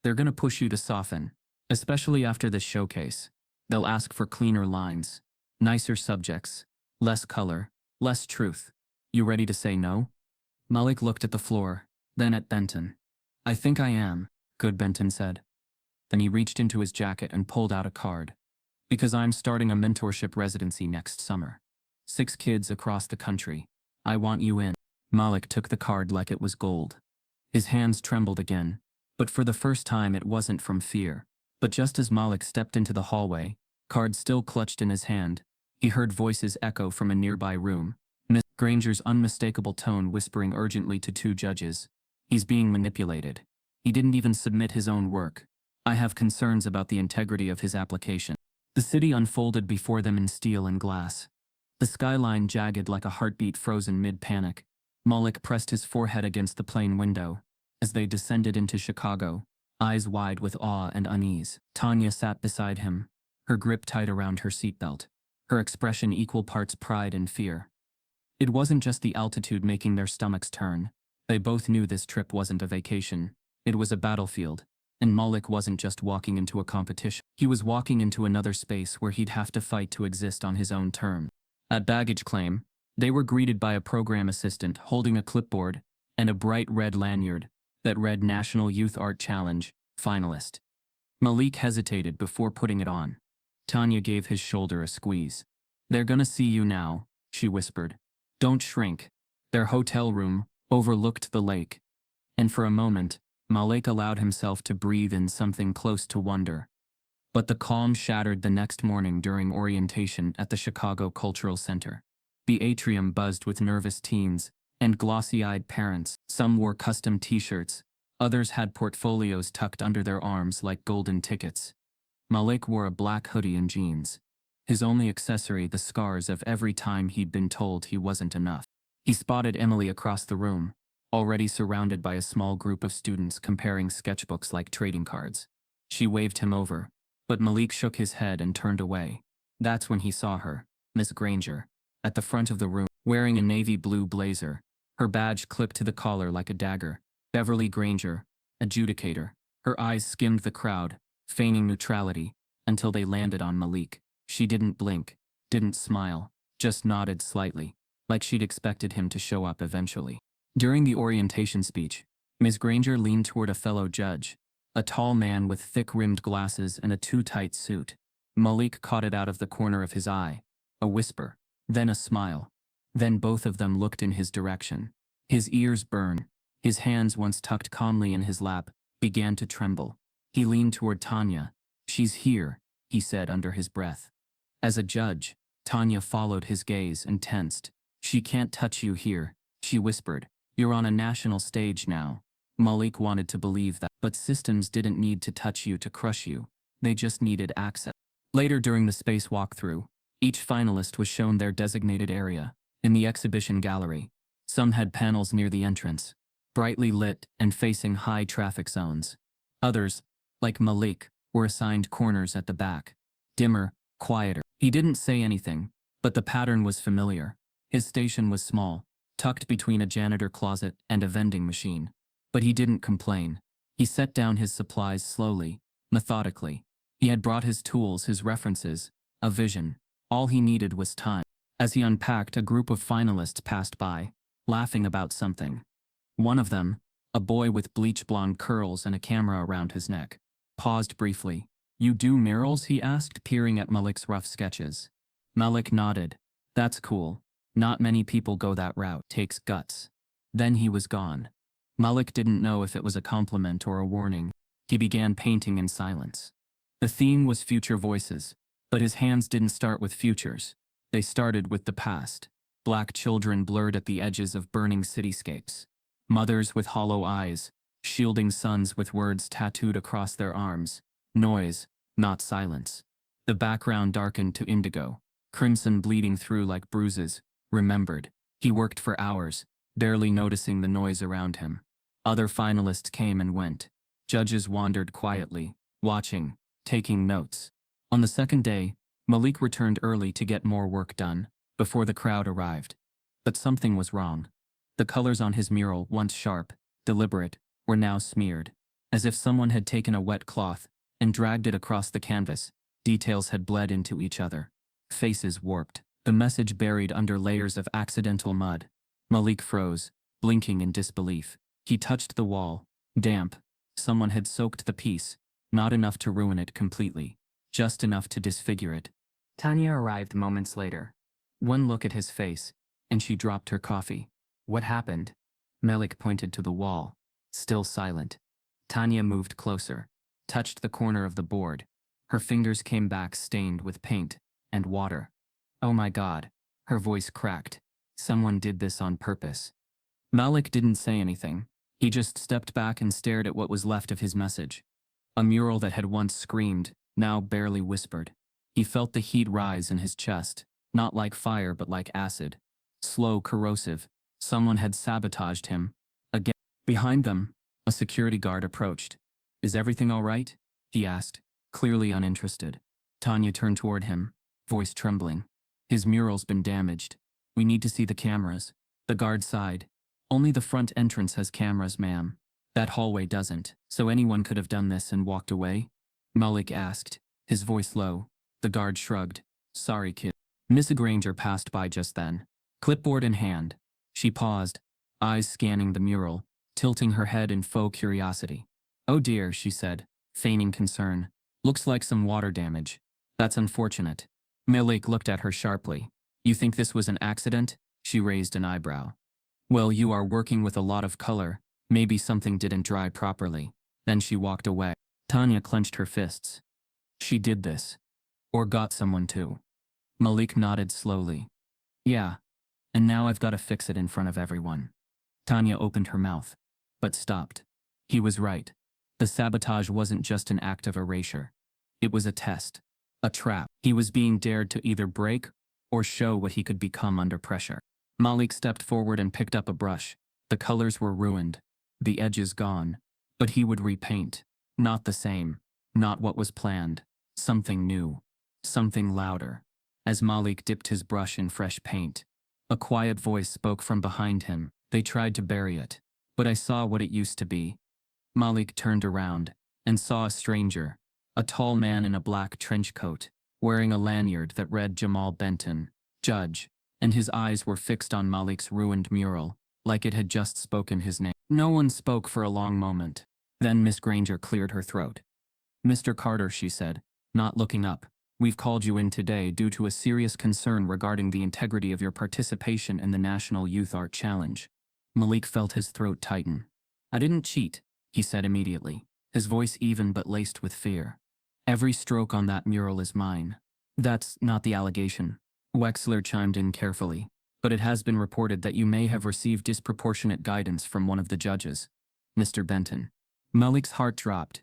"They're gonna push you to soften, especially after this showcase. They'll ask for cleaner lines, nicer subjects, less color, less truth. You ready to say no?" Malik looked at the floor, then at Benton. "I think I am," good, Benton said. Then he reached into his jacket and pulled out a card. "Because I'm starting a mentorship residency next summer. 6 kids across the country. I want you in." Malik took the card like it was gold. His hands trembled again, but for the first time it wasn't from fear. But just as Malik stepped into the hallway, card still clutched in his hand, he heard voices echo from a nearby room. Miss Granger's unmistakable tone whispering urgently to 2 judges. "He's being manipulated. He didn't even submit his own work. I have concerns about the integrity of his application." The city unfolded before them in steel and glass. The skyline jagged like a heartbeat frozen mid-panic. Malik pressed his forehead against the plane window. As they descended into Chicago, eyes wide with awe and unease, Tanya sat beside him, her grip tight around her seatbelt, her expression equal parts pride and fear. It wasn't just the altitude making their stomachs turn. They both knew this trip wasn't a vacation. It was a battlefield. And Malik wasn't just walking into a competition. He was walking into another space where he'd have to fight to exist on his own terms. At baggage claim, they were greeted by a program assistant holding a clipboard and a bright red lanyard that read National Youth Art Challenge, finalist. Malik hesitated before putting it on. Tanya gave his shoulder a squeeze. "They're gonna see you now," she whispered. "Don't shrink." Their hotel room overlooked the lake. And for a moment, Malik allowed himself to breathe in something close to wonder. But the calm shattered the next morning during orientation at the Chicago Cultural Center. The atrium buzzed with nervous teens and glossy-eyed parents. Some wore custom t-shirts, others had portfolios tucked under their arms like golden tickets. Malik wore a black hoodie and jeans, his only accessory the scars of every time he'd been told he wasn't enough. He spotted Emily across the room, already surrounded by a small group of students comparing sketchbooks like trading cards. She waved him over, but Malik shook his head and turned away. That's when he saw her, Miss Granger, at the front of the room, wearing a navy blue blazer, her badge clipped to the collar like a dagger. Beverly Granger, adjudicator. Her eyes skimmed the crowd, feigning neutrality, until they landed on Malik. She didn't blink, didn't smile, just nodded slightly, like she'd expected him to show up eventually. During the orientation speech, Ms. Granger leaned toward a fellow judge, a tall man with thick-rimmed glasses and a too-tight suit. Malik caught it out of the corner of his eye. A whisper, then a smile. Then both of them looked in his direction. His ears burned. His hands, once tucked calmly in his lap, began to tremble. He leaned toward Tanya. "She's here," he said under his breath. As a judge, Tanya followed his gaze and tensed. "She can't touch you here," she whispered. "You're on a national stage now." Malik wanted to believe that, but systems didn't need to touch you to crush you. They just needed access. Later during the space walkthrough, each finalist was shown their designated area. In the exhibition gallery, some had panels near the entrance, brightly lit and facing high traffic zones. Others, like Malik, were assigned corners at the back, dimmer, quieter. He didn't say anything, but the pattern was familiar. His station was small, tucked between a janitor closet and a vending machine. But he didn't complain. He set down his supplies slowly, methodically. He had brought his tools, his references, a vision. All he needed was time. As he unpacked, a group of finalists passed by, laughing about something. One of them, a boy with bleach blonde curls and a camera around his neck, paused briefly. "You do murals?" he asked, peering at Malik's rough sketches. Malik nodded. "That's cool. Not many people go that route. Takes guts." Then he was gone. Malik didn't know if it was a compliment or a warning. He began painting in silence. The theme was future voices, but his hands didn't start with futures. They started with the past. Black children blurred at the edges of burning cityscapes. Mothers with hollow eyes, shielding sons with words tattooed across their arms. Noise, not silence. The background darkened to indigo, crimson bleeding through like bruises. Remembered. He worked for hours, barely noticing the noise around him. Other finalists came and went. Judges wandered quietly, watching, taking notes. On the second day, Malik returned early to get more work done, before the crowd arrived. But something was wrong. The colors on his mural, once sharp, deliberate, were now smeared. As if someone had taken a wet cloth and dragged it across the canvas. Details had bled into each other. Faces warped. The message buried under layers of accidental mud. Malik froze, blinking in disbelief. He touched the wall. Damp. Someone had soaked the piece, not enough to ruin it completely, just enough to disfigure it. Tanya arrived moments later. One look at his face, and she dropped her coffee. "What happened?" Malik pointed to the wall, still silent. Tanya moved closer, touched the corner of the board. Her fingers came back stained with paint and water. "Oh my God." Her voice cracked. "Someone did this on purpose." Malik didn't say anything. He just stepped back and stared at what was left of his message. A mural that had once screamed, now barely whispered. He felt the heat rise in his chest, not like fire but like acid. Slow, corrosive. Someone had sabotaged him. Again. Behind them, a security guard approached. "Is everything all right?" he asked, clearly uninterested. Tanya turned toward him, voice trembling. "His mural's been damaged. We need to see the cameras." The guard sighed. "Only the front entrance has cameras, ma'am. That hallway doesn't. So anyone could have done this and walked away?" Malik asked, his voice low. The guard shrugged. "Sorry, kid." Miss Granger passed by just then, clipboard in hand. She paused, eyes scanning the mural, tilting her head in faux curiosity. "Oh dear," she said, feigning concern. "Looks like some water damage. That's unfortunate." Malik looked at her sharply. "You think this was an accident?" She raised an eyebrow. "Well, you are working with a lot of color. Maybe something didn't dry properly." Then she walked away. Tanya clenched her fists. She did this. Or got someone to. Malik nodded slowly. "Yeah. And now I've got to fix it in front of everyone." Tanya opened her mouth, but stopped. He was right. The sabotage wasn't just an act of erasure. It was a test. A trap. He was being dared to either break or show what he could become under pressure. Malik stepped forward and picked up a brush. The colors were ruined, the edges gone, but he would repaint. Not the same, not what was planned. Something new, something louder. As Malik dipped his brush in fresh paint, a quiet voice spoke from behind him. "They tried to bury it, but I saw what it used to be." Malik turned around and saw a stranger, a tall man in a black trench coat, wearing a lanyard that read Jamal Benton, Judge, and his eyes were fixed on Malik's ruined mural. like it had just spoken his name. No one spoke for a long moment. Then Miss Granger cleared her throat. "Mr. Carter," she said, not looking up, "we've called you in today due to a serious concern regarding the integrity of your participation in the National Youth Art Challenge." Malik felt his throat tighten. "I didn't cheat," he said immediately, his voice even but laced with fear. "Every stroke on that mural is mine." "That's not the allegation," Wexler chimed in carefully, "but it has been reported that you may have received disproportionate guidance from one of the judges, Mr. Benton." Malik's heart dropped.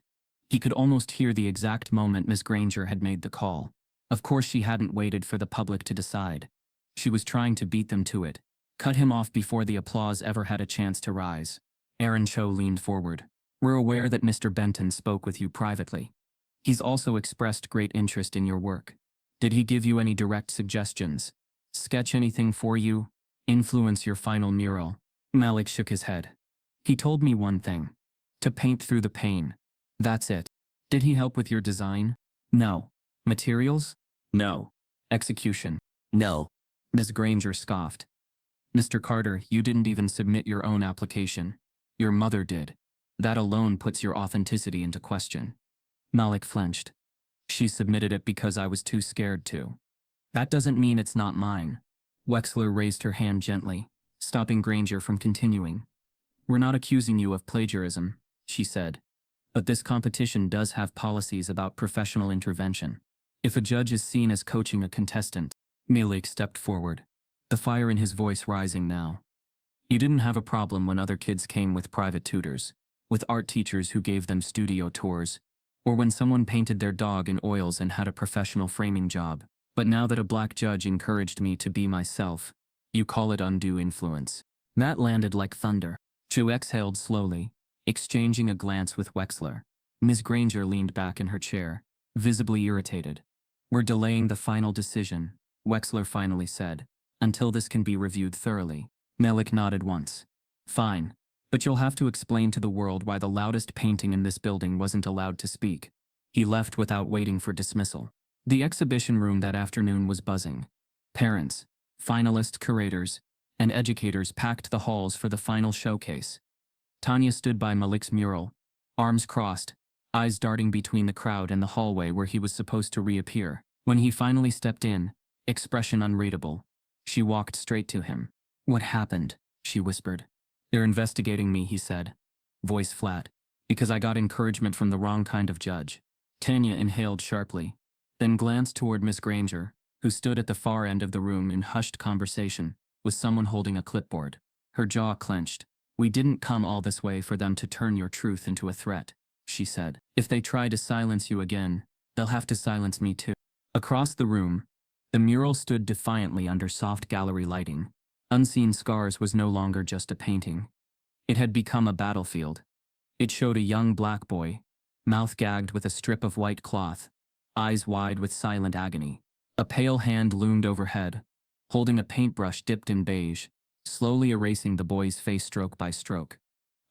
He could almost hear the exact moment Miss Granger had made the call. Of course she hadn't waited for the public to decide. She was trying to beat them to it, cut him off before the applause ever had a chance to rise. Aaron Cho leaned forward. "We're aware that Mr. Benton spoke with you privately. He's also expressed great interest in your work. Did he give you any direct suggestions? Sketch anything for you? Influence your final mural?" Malik shook his head. "He told me one thing. To paint through the pain. That's it." "Did he help with your design?" "No." "Materials?" "No." "Execution?" "No." Ms. Granger scoffed. "Mr. Carter, you didn't even submit your own application. Your mother did. That alone puts your authenticity into question." Malik flinched. "She submitted it because I was too scared to." "That doesn't mean it's not mine." Wexler raised her hand gently, stopping Granger from continuing. "We're not accusing you of plagiarism," she said. "But this competition does have policies about professional intervention. If a judge is seen as coaching a contestant." Malik stepped forward, the fire in his voice rising now. "You didn't have a problem when other kids came with private tutors, with art teachers who gave them studio tours, or when someone painted their dog in oils and had a professional framing job. But now that a black judge encouraged me to be myself, you call it undue influence." That landed like thunder. Chu exhaled slowly, exchanging a glance with Wexler. Ms. Granger leaned back in her chair, visibly irritated. "We're delaying the final decision," Wexler finally said, "until this can be reviewed thoroughly." Malik nodded once. "Fine. But you'll have to explain to the world why the loudest painting in this building wasn't allowed to speak." He left without waiting for dismissal. The exhibition room that afternoon was buzzing. Parents, finalist curators, and educators packed the halls for the final showcase. Tanya stood by Malik's mural, arms crossed, eyes darting between the crowd and the hallway where he was supposed to reappear. When he finally stepped in, expression unreadable, she walked straight to him. "What happened?" she whispered. "They're investigating me," he said, voice flat, "because I got encouragement from the wrong kind of judge." Tanya inhaled sharply, then glanced toward Miss Granger, who stood at the far end of the room in hushed conversation with someone holding a clipboard. Her jaw clenched. "We didn't come all this way for them to turn your truth into a threat," she said. "If they try to silence you again, they'll have to silence me too." Across the room, the mural stood defiantly under soft gallery lighting. Unseen Scars was no longer just a painting. It had become a battlefield. It showed a young black boy, mouth gagged with a strip of white cloth, eyes wide with silent agony. A pale hand loomed overhead, holding a paintbrush dipped in beige, slowly erasing the boy's face stroke by stroke.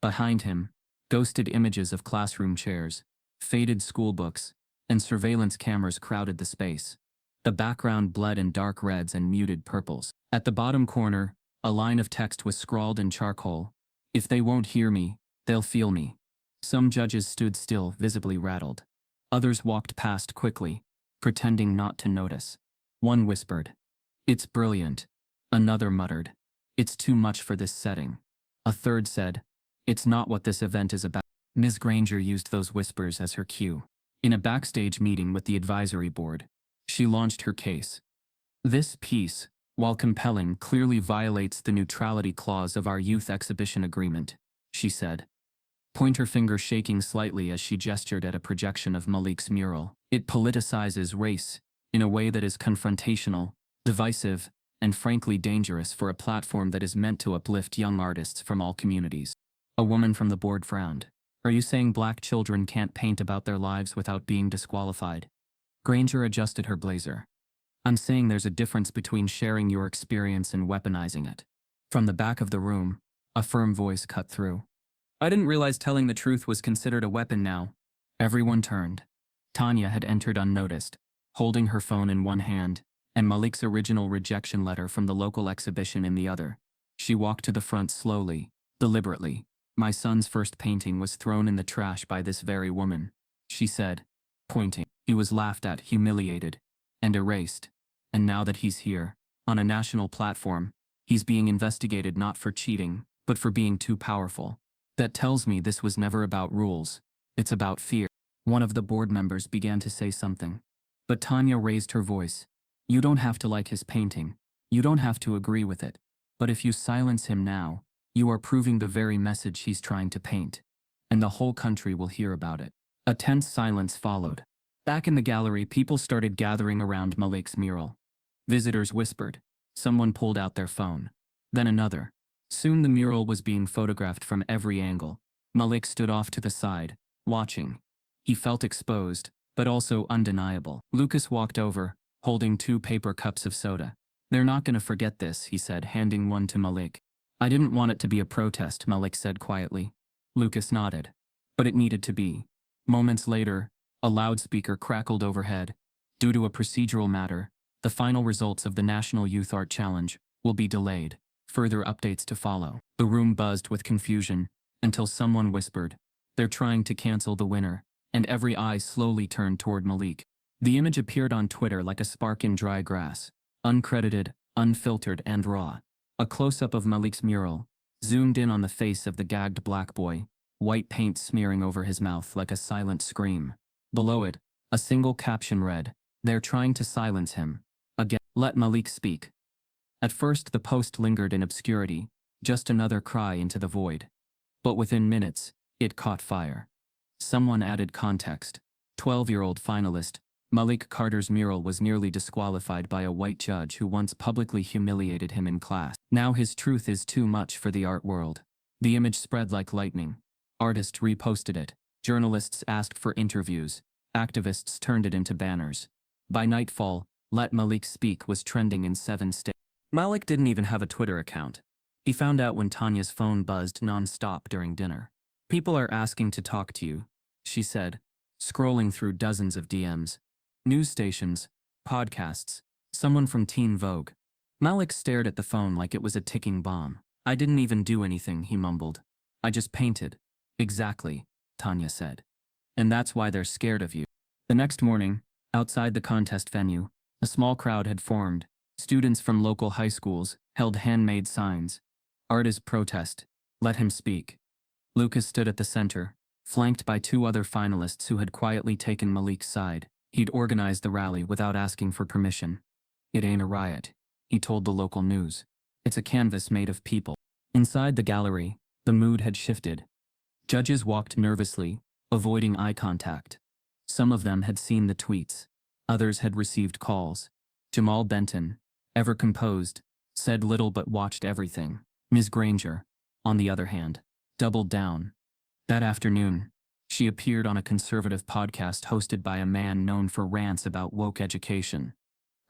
Behind him, ghosted images of classroom chairs, faded schoolbooks, and surveillance cameras crowded the space. The background bled in dark reds and muted purples. At the bottom corner, a line of text was scrawled in charcoal. "If they won't hear me, they'll feel me." Some judges stood still, visibly rattled. Others walked past quickly, pretending not to notice. One whispered, "It's brilliant." Another muttered, "It's too much for this setting." A third said, "It's not what this event is about." Ms. Granger used those whispers as her cue. In a backstage meeting with the advisory board, she launched her case. "This piece, while compelling, clearly violates the neutrality clause of our youth exhibition agreement," she said, pointer finger shaking slightly as she gestured at a projection of Malik's mural. "It politicizes race in a way that is confrontational, divisive, and frankly dangerous for a platform that is meant to uplift young artists from all communities." A woman from the board frowned. "Are you saying black children can't paint about their lives without being disqualified?" Granger adjusted her blazer. "I'm saying there's a difference between sharing your experience and weaponizing it." From the back of the room, a firm voice cut through. "I didn't realize telling the truth was considered a weapon now." Everyone turned. Tanya had entered unnoticed, holding her phone in one hand, and Malik's original rejection letter from the local exhibition in the other. She walked to the front slowly, deliberately. My son's first painting was thrown in the trash by this very woman, she said, pointing. He was laughed at, humiliated, and erased. And now that he's here, on a national platform, he's being investigated not for cheating, but for being too powerful. That tells me this was never about rules. It's about fear. One of the board members began to say something. But Tanya raised her voice. You don't have to like his painting. You don't have to agree with it. But if you silence him now, you are proving the very message he's trying to paint. And the whole country will hear about it. A tense silence followed. Back in the gallery, people started gathering around Malik's mural. Visitors whispered. Someone pulled out their phone. Then another. Soon the mural was being photographed from every angle. Malik stood off to the side, watching. He felt exposed, but also undeniable. Lucas walked over, holding 2 paper cups of soda. They're not gonna forget this, he said, handing one to Malik. I didn't want it to be a protest, Malik said quietly. Lucas nodded. But it needed to be. Moments later, a loudspeaker crackled overhead. Due to a procedural matter, the final results of the National Youth Art Challenge will be delayed. Further updates to follow. The room buzzed with confusion, until someone whispered, they're trying to cancel the winner, and every eye slowly turned toward Malik. The image appeared on Twitter like a spark in dry grass, uncredited, unfiltered, and raw. A close-up of Malik's mural, zoomed in on the face of the gagged black boy, white paint smearing over his mouth like a silent scream. Below it, a single caption read, they're trying to silence him. Again, let Malik speak. At first the post lingered in obscurity, just another cry into the void. But within minutes, it caught fire. Someone added context. 12-year-old finalist, Malik Carter's mural was nearly disqualified by a white judge who once publicly humiliated him in class. Now his truth is too much for the art world. The image spread like lightning. Artists reposted it. Journalists asked for interviews. Activists turned it into banners. By nightfall, Let Malik Speak was trending in 7 states. Malik didn't even have a Twitter account. He found out when Tanya's phone buzzed non-stop during dinner. People are asking to talk to you, she said, scrolling through dozens of DMs. News stations, podcasts, someone from Teen Vogue. Malik stared at the phone like it was a ticking bomb. I didn't even do anything, he mumbled. I just painted. Exactly, Tanya said. And that's why they're scared of you. The next morning, outside the contest venue, a small crowd had formed. Students from local high schools held handmade signs. Artists protest. Let him speak. Lucas stood at the center, flanked by 2 other finalists who had quietly taken Malik's side. He'd organized the rally without asking for permission. It ain't a riot, he told the local news. It's a canvas made of people. Inside the gallery, the mood had shifted. Judges walked nervously, avoiding eye contact. Some of them had seen the tweets. Others had received calls. Jamal Benton, ever composed, said little but watched everything. Ms. Granger, on the other hand, doubled down. That afternoon, she appeared on a conservative podcast hosted by a man known for rants about woke education.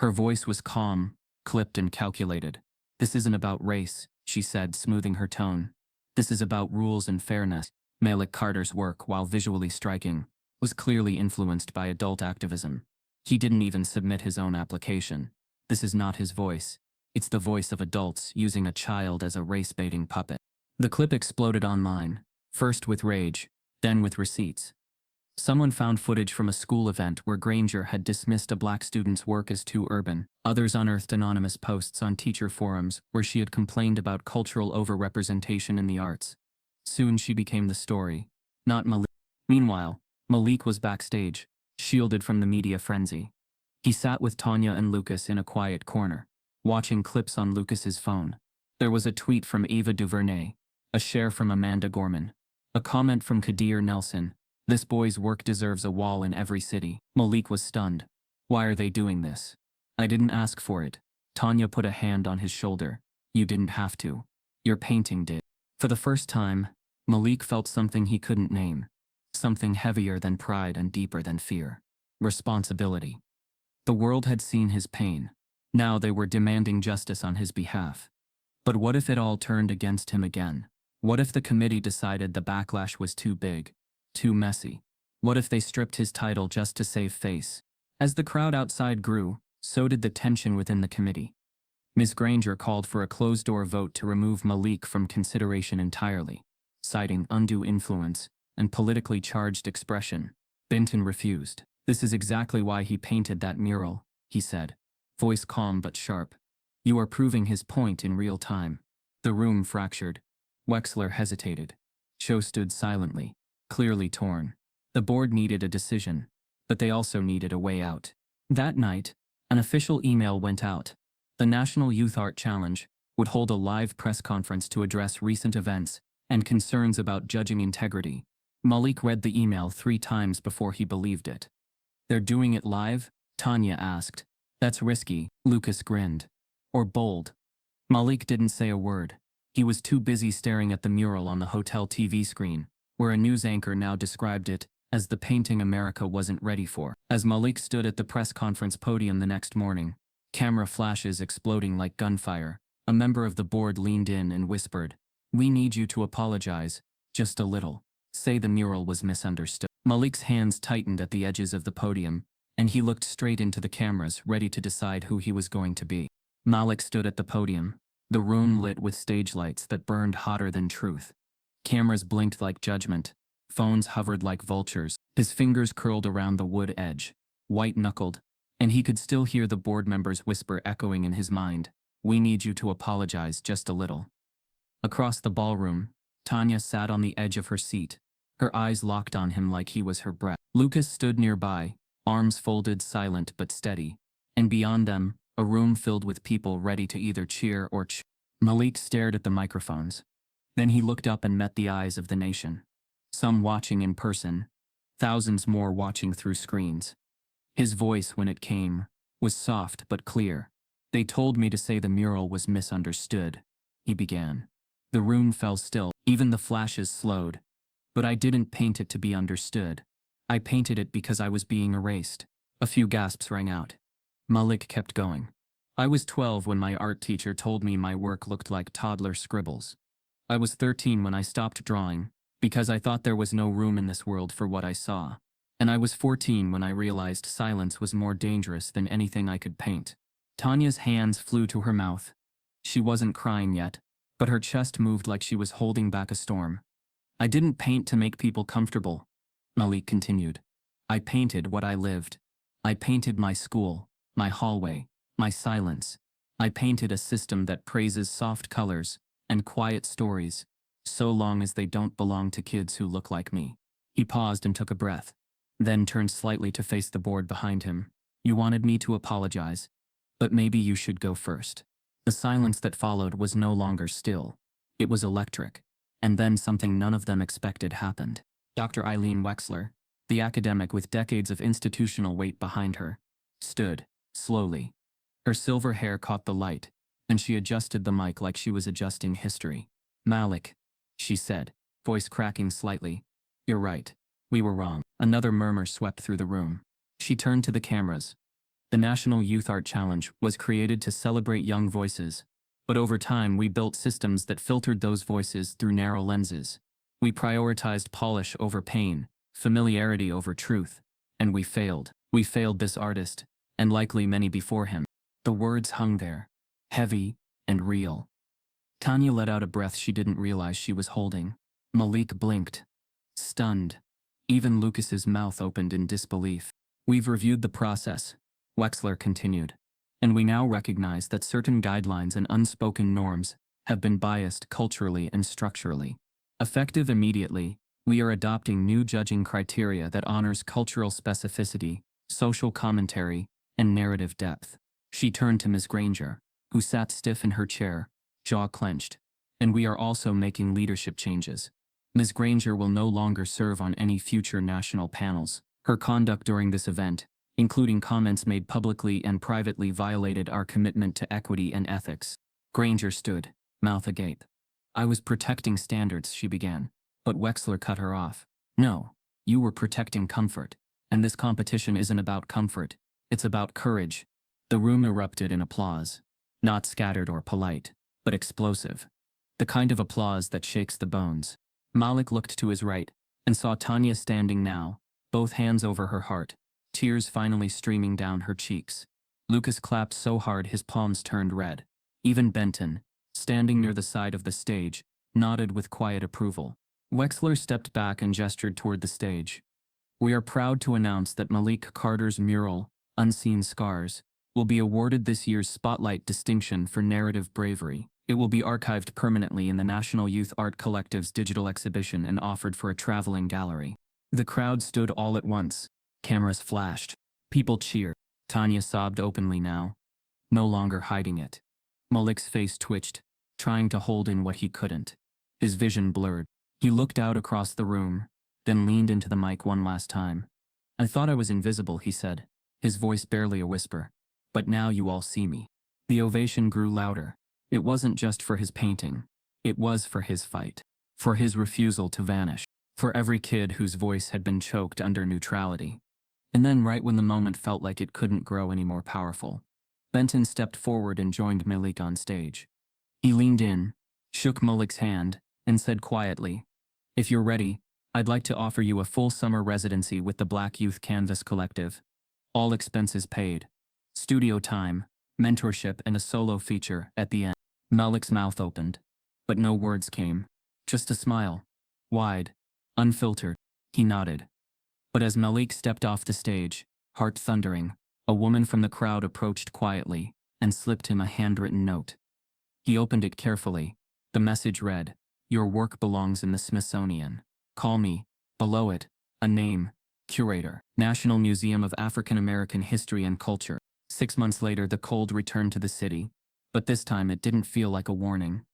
Her voice was calm, clipped, and calculated. This isn't about race, she said, smoothing her tone. This is about rules and fairness. Malik Carter's work, while visually striking, was clearly influenced by adult activism. He didn't even submit his own application. This is not his voice. It's the voice of adults using a child as a race-baiting puppet. The clip exploded online, first with rage, then with receipts. Someone found footage from a school event where Granger had dismissed a black student's work as too urban. Others unearthed anonymous posts on teacher forums where she had complained about cultural overrepresentation in the arts. Soon she became the story, not Malik. Meanwhile, Malik was backstage, shielded from the media frenzy. He sat with Tanya and Lucas in a quiet corner, watching clips on Lucas's phone. There was a tweet from Eva DuVernay, a share from Amanda Gorman, a comment from Kadir Nelson. This boy's work deserves a wall in every city. Malik was stunned. Why are they doing this? I didn't ask for it. Tanya put a hand on his shoulder. You didn't have to. Your painting did. For the first time, Malik felt something he couldn't name. Something heavier than pride and deeper than fear. Responsibility. The world had seen his pain. Now they were demanding justice on his behalf. But what if it all turned against him again? What if the committee decided the backlash was too big? Too messy? What if they stripped his title just to save face? As the crowd outside grew, so did the tension within the committee. Ms. Granger called for a closed-door vote to remove Malik from consideration entirely, citing undue influence and politically charged expression. Benton refused. "This is exactly why he painted that mural," he said, voice calm but sharp. "You are proving his point in real time." The room fractured. Wexler hesitated. Cho stood silently, clearly torn. The board needed a decision, but they also needed a way out. That night, an official email went out. The National Youth Art Challenge would hold a live press conference to address recent events and concerns about judging integrity. Malik read the email 3 times before he believed it. "They're doing it live?" Tanya asked. "That's risky," Lucas grinned. "Or bold." Malik didn't say a word. He was too busy staring at the mural on the hotel TV screen, where a news anchor now described it as the painting America wasn't ready for. As Malik stood at the press conference podium the next morning, camera flashes exploding like gunfire, a member of the board leaned in and whispered, "We need you to apologize, just a little. Say the mural was misunderstood." Malik's hands tightened at the edges of the podium, and he looked straight into the cameras, ready to decide who he was going to be. Malik stood at the podium, the room lit with stage lights that burned hotter than truth. Cameras blinked like judgment. Phones hovered like vultures. His fingers curled around the wood edge, white-knuckled, and he could still hear the board members' whisper echoing in his mind, "We need you to apologize just a little." Across the ballroom, Tanya sat on the edge of her seat, her eyes locked on him like he was her breath. Lucas stood nearby, arms folded, silent but steady, and beyond them, a room filled with people ready to either cheer or Malik stared at the microphones. Then he looked up and met the eyes of the nation. Some watching in person, thousands more watching through screens. His voice, when it came, was soft but clear. "They told me to say the mural was misunderstood," he began. The room fell still, even the flashes slowed. "But I didn't paint it to be understood. I painted it because I was being erased." A few gasps rang out. Malik kept going. "I was 12 when my art teacher told me my work looked like toddler scribbles. I was 13 when I stopped drawing, because I thought there was no room in this world for what I saw. And I was 14 when I realized silence was more dangerous than anything I could paint." Tanya's hands flew to her mouth. She wasn't crying yet, but her chest moved like she was holding back a storm. "I didn't paint to make people comfortable," Malik continued. "I painted what I lived. I painted my school, my hallway, my silence. I painted a system that praises soft colors and quiet stories, so long as they don't belong to kids who look like me." He paused and took a breath, then turned slightly to face the board behind him. "You wanted me to apologize, but maybe you should go first." The silence that followed was no longer still. It was electric. And then something none of them expected happened. Dr. Eileen Wexler, the academic with decades of institutional weight behind her, stood, slowly. Her silver hair caught the light, and she adjusted the mic like she was adjusting history. "Malik," she said, voice cracking slightly, "you're right. We were wrong." Another murmur swept through the room. She turned to the cameras. The National Youth Art Challenge was created to celebrate young voices, but over time we built systems that filtered those voices through narrow lenses. We prioritized polish over pain, familiarity over truth, and we failed. We failed this artist, and likely many before him. The words hung there, heavy and real. Tanya let out a breath she didn't realize she was holding. Malik blinked, stunned. Even Lucas's mouth opened in disbelief. "We've reviewed the process," Wexler continued, "and we now recognize that certain guidelines and unspoken norms have been biased culturally and structurally. Effective immediately, we are adopting new judging criteria that honors cultural specificity, social commentary, and narrative depth." She turned to Ms. Granger, who sat stiff in her chair, jaw clenched. "And we are also making leadership changes. Ms. Granger will no longer serve on any future national panels. Her conduct during this event, including comments made publicly and privately, violated our commitment to equity and ethics." Granger stood, mouth agape. "I was protecting standards," she began, but Wexler cut her off. "No, you were protecting comfort. And this competition isn't about comfort. It's about courage." The room erupted in applause. Not scattered or polite, but explosive. The kind of applause that shakes the bones. Malik looked to his right and saw Tanya standing now, both hands over her heart, tears finally streaming down her cheeks. Lucas clapped so hard his palms turned red. Even Benton, standing near the side of the stage, nodded with quiet approval. Wexler stepped back and gestured toward the stage. We are proud to announce that Malik Carter's mural, Unseen Scars, will be awarded this year's Spotlight Distinction for narrative bravery. It will be archived permanently in the National Youth Art Collective's digital exhibition and offered for a traveling gallery. The crowd stood all at once. Cameras flashed. People cheered. Tanya sobbed openly now, no longer hiding it. Malik's face twitched, trying to hold in what he couldn't. His vision blurred. He looked out across the room, then leaned into the mic one last time. I thought I was invisible, he said, his voice barely a whisper. But now you all see me. The ovation grew louder. It wasn't just for his painting. It was for his fight. For his refusal to vanish. For every kid whose voice had been choked under neutrality. And then right when the moment felt like it couldn't grow any more powerful, Benton stepped forward and joined Malik on stage. He leaned in, shook Malik's hand, and said quietly, "If you're ready, I'd like to offer you a full summer residency with the Black Youth Canvas Collective. All expenses paid. Studio time, mentorship, and a solo feature at the end." Malik's mouth opened, but no words came. Just a smile. Wide, unfiltered. He nodded. But as Malik stepped off the stage, heart thundering, a woman from the crowd approached quietly and slipped him a handwritten note. He opened it carefully. The message read, "Your work belongs in the Smithsonian. Call me." Below it, a name, Curator, National Museum of African American History and Culture. 6 months later, the cold returned to the city, but this time it didn't feel like a warning.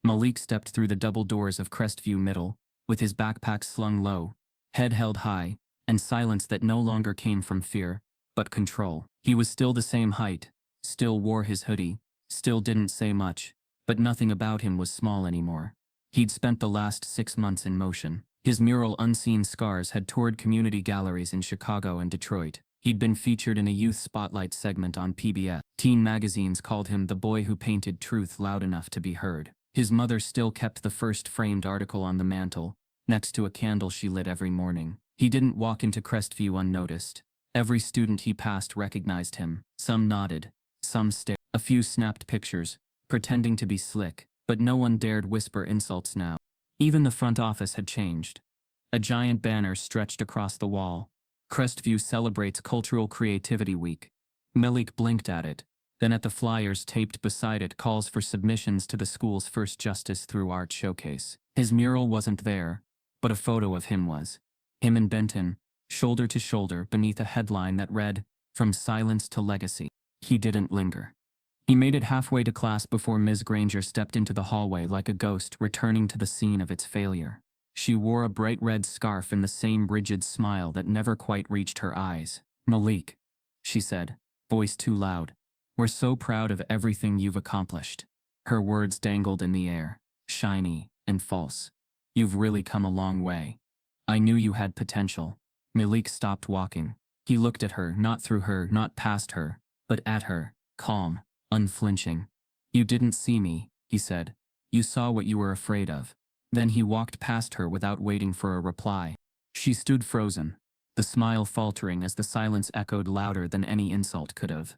Malik stepped through the double doors of Crestview Middle, with his backpack slung low, head held high, and silence that no longer came from fear, but control. He was still the same height, still wore his hoodie, still didn't say much, but nothing about him was small anymore. He'd spent the last 6 months in motion. His mural Unseen Scars had toured community galleries in Chicago and Detroit. He'd been featured in a youth spotlight segment on PBS. Teen magazines called him the boy who painted truth loud enough to be heard. His mother still kept the first framed article on the mantle, next to a candle she lit every morning. He didn't walk into Crestview unnoticed. Every student he passed recognized him. Some nodded, some stared. A few snapped pictures, pretending to be slick, but no one dared whisper insults now. Even the front office had changed. A giant banner stretched across the wall. Crestview celebrates Cultural Creativity Week. Malik blinked at it, then at the flyers taped beside it, calls for submissions to the school's first Justice Through Art showcase. His mural wasn't there, but a photo of him was. Him and Benton, shoulder to shoulder beneath a headline that read, "From Silence to Legacy." He didn't linger. He made it halfway to class before Ms. Granger stepped into the hallway like a ghost returning to the scene of its failure. She wore a bright red scarf and the same rigid smile that never quite reached her eyes. "Malik," she said, voice too loud, "we're so proud of everything you've accomplished." Her words dangled in the air, shiny and false. "You've really come a long way. I knew you had potential." Malik stopped walking. He looked at her, not through her, not past her, but at her, calm, unflinching. "You didn't see me," he said. "You saw what you were afraid of." Then he walked past her without waiting for a reply. She stood frozen, the smile faltering as the silence echoed louder than any insult could have.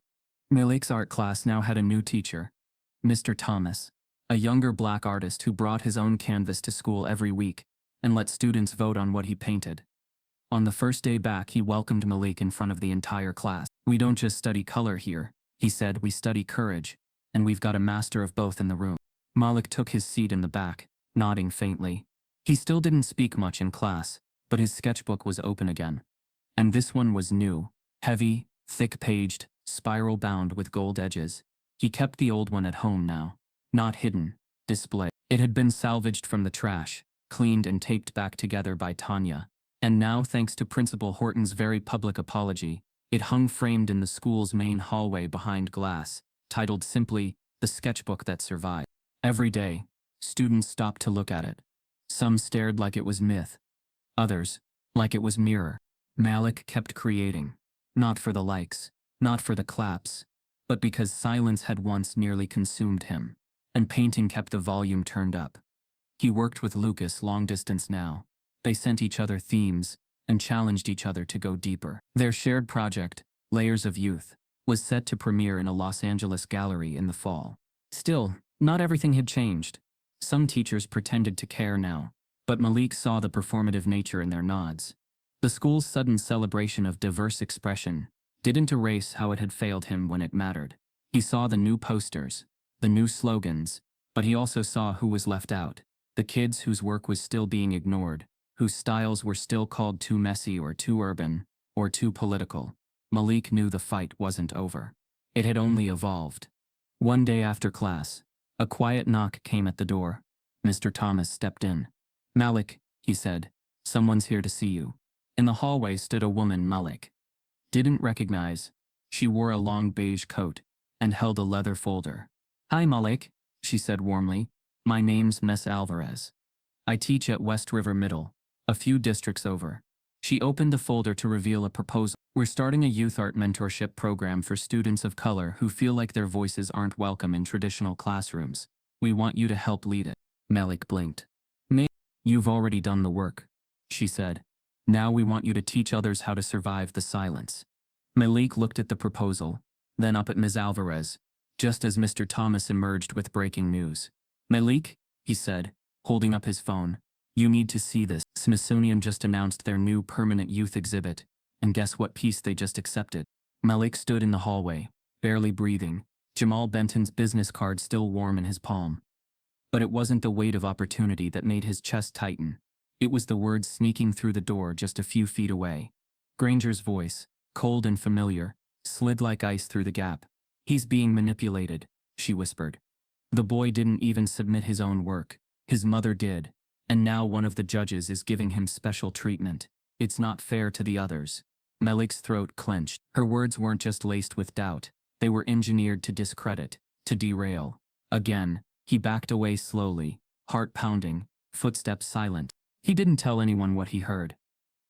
Malik's art class now had a new teacher, Mr. Thomas, a younger black artist who brought his own canvas to school every week and let students vote on what he painted. On the first day back, he welcomed Malik in front of the entire class. "We don't just study color here," he said, "we study courage, and we've got a master of both in the room." Malik took his seat in the back, nodding faintly. He still didn't speak much in class, but his sketchbook was open again. And this one was new, heavy, thick-paged, spiral-bound with gold edges. He kept the old one at home now, not hidden, displayed. It had been salvaged from the trash, cleaned and taped back together by Tanya. And now, thanks to Principal Horton's very public apology, it hung framed in the school's main hallway behind glass, titled simply, "The Sketchbook That Survived." Every day, students stopped to look at it. Some stared like it was myth. Others, like it was mirror. Malik kept creating. Not for the likes, not for the claps, but because silence had once nearly consumed him. And painting kept the volume turned up. He worked with Lucas long distance now. They sent each other themes and challenged each other to go deeper. Their shared project, Layers of Youth, was set to premiere in a Los Angeles gallery in the fall. Still, not everything had changed. Some teachers pretended to care now, but Malik saw the performative nature in their nods. The school's sudden celebration of diverse expression didn't erase how it had failed him when it mattered. He saw the new posters, the new slogans, but he also saw who was left out. The kids whose work was still being ignored, whose styles were still called too messy or too urban, or too political. Malik knew the fight wasn't over. It had only evolved. One day after class, a quiet knock came at the door. Mr. Thomas stepped in. "Malik," he said, "someone's here to see you." In the hallway stood a woman Malik didn't recognize. She wore a long beige coat and held a leather folder. "Hi, Malik," she said warmly. "My name's Miss Alvarez. I teach at West River Middle, a few districts over." She opened the folder to reveal a proposal. "We're starting a youth art mentorship program for students of color who feel like their voices aren't welcome in traditional classrooms. We want you to help lead it." Malik blinked. "You've already done the work," she said. "Now we want you to teach others how to survive the silence." Malik looked at the proposal, then up at Ms. Alvarez, just as Mr. Thomas emerged with breaking news. "Malik," he said, holding up his phone, "you need to see this. Smithsonian just announced their new permanent youth exhibit, and guess what piece they just accepted?" Malik stood in the hallway, barely breathing, Jamal Benton's business card still warm in his palm. But it wasn't the weight of opportunity that made his chest tighten. It was the words sneaking through the door just a few feet away. Granger's voice, cold and familiar, slid like ice through the gap. "He's being manipulated," she whispered. "The boy didn't even submit his own work. His mother did. And now one of the judges is giving him special treatment. It's not fair to the others." Malik's throat clenched. Her words weren't just laced with doubt. They were engineered to discredit, to derail. Again, he backed away slowly, heart pounding, footsteps silent. He didn't tell anyone what he heard.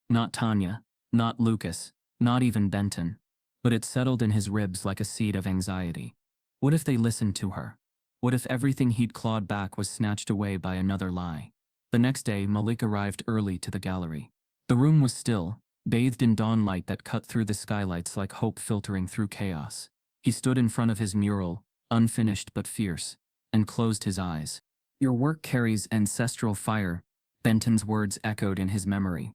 Not Tanya, not Lucas, not even Benton. But it settled in his ribs like a seed of anxiety. What if they listened to her? What if everything he'd clawed back was snatched away by another lie? The next day, Malik arrived early to the gallery. The room was still, bathed in dawn light that cut through the skylights like hope filtering through chaos. He stood in front of his mural, unfinished but fierce, and closed his eyes. "Your work carries ancestral fire," Benton's words echoed in his memory.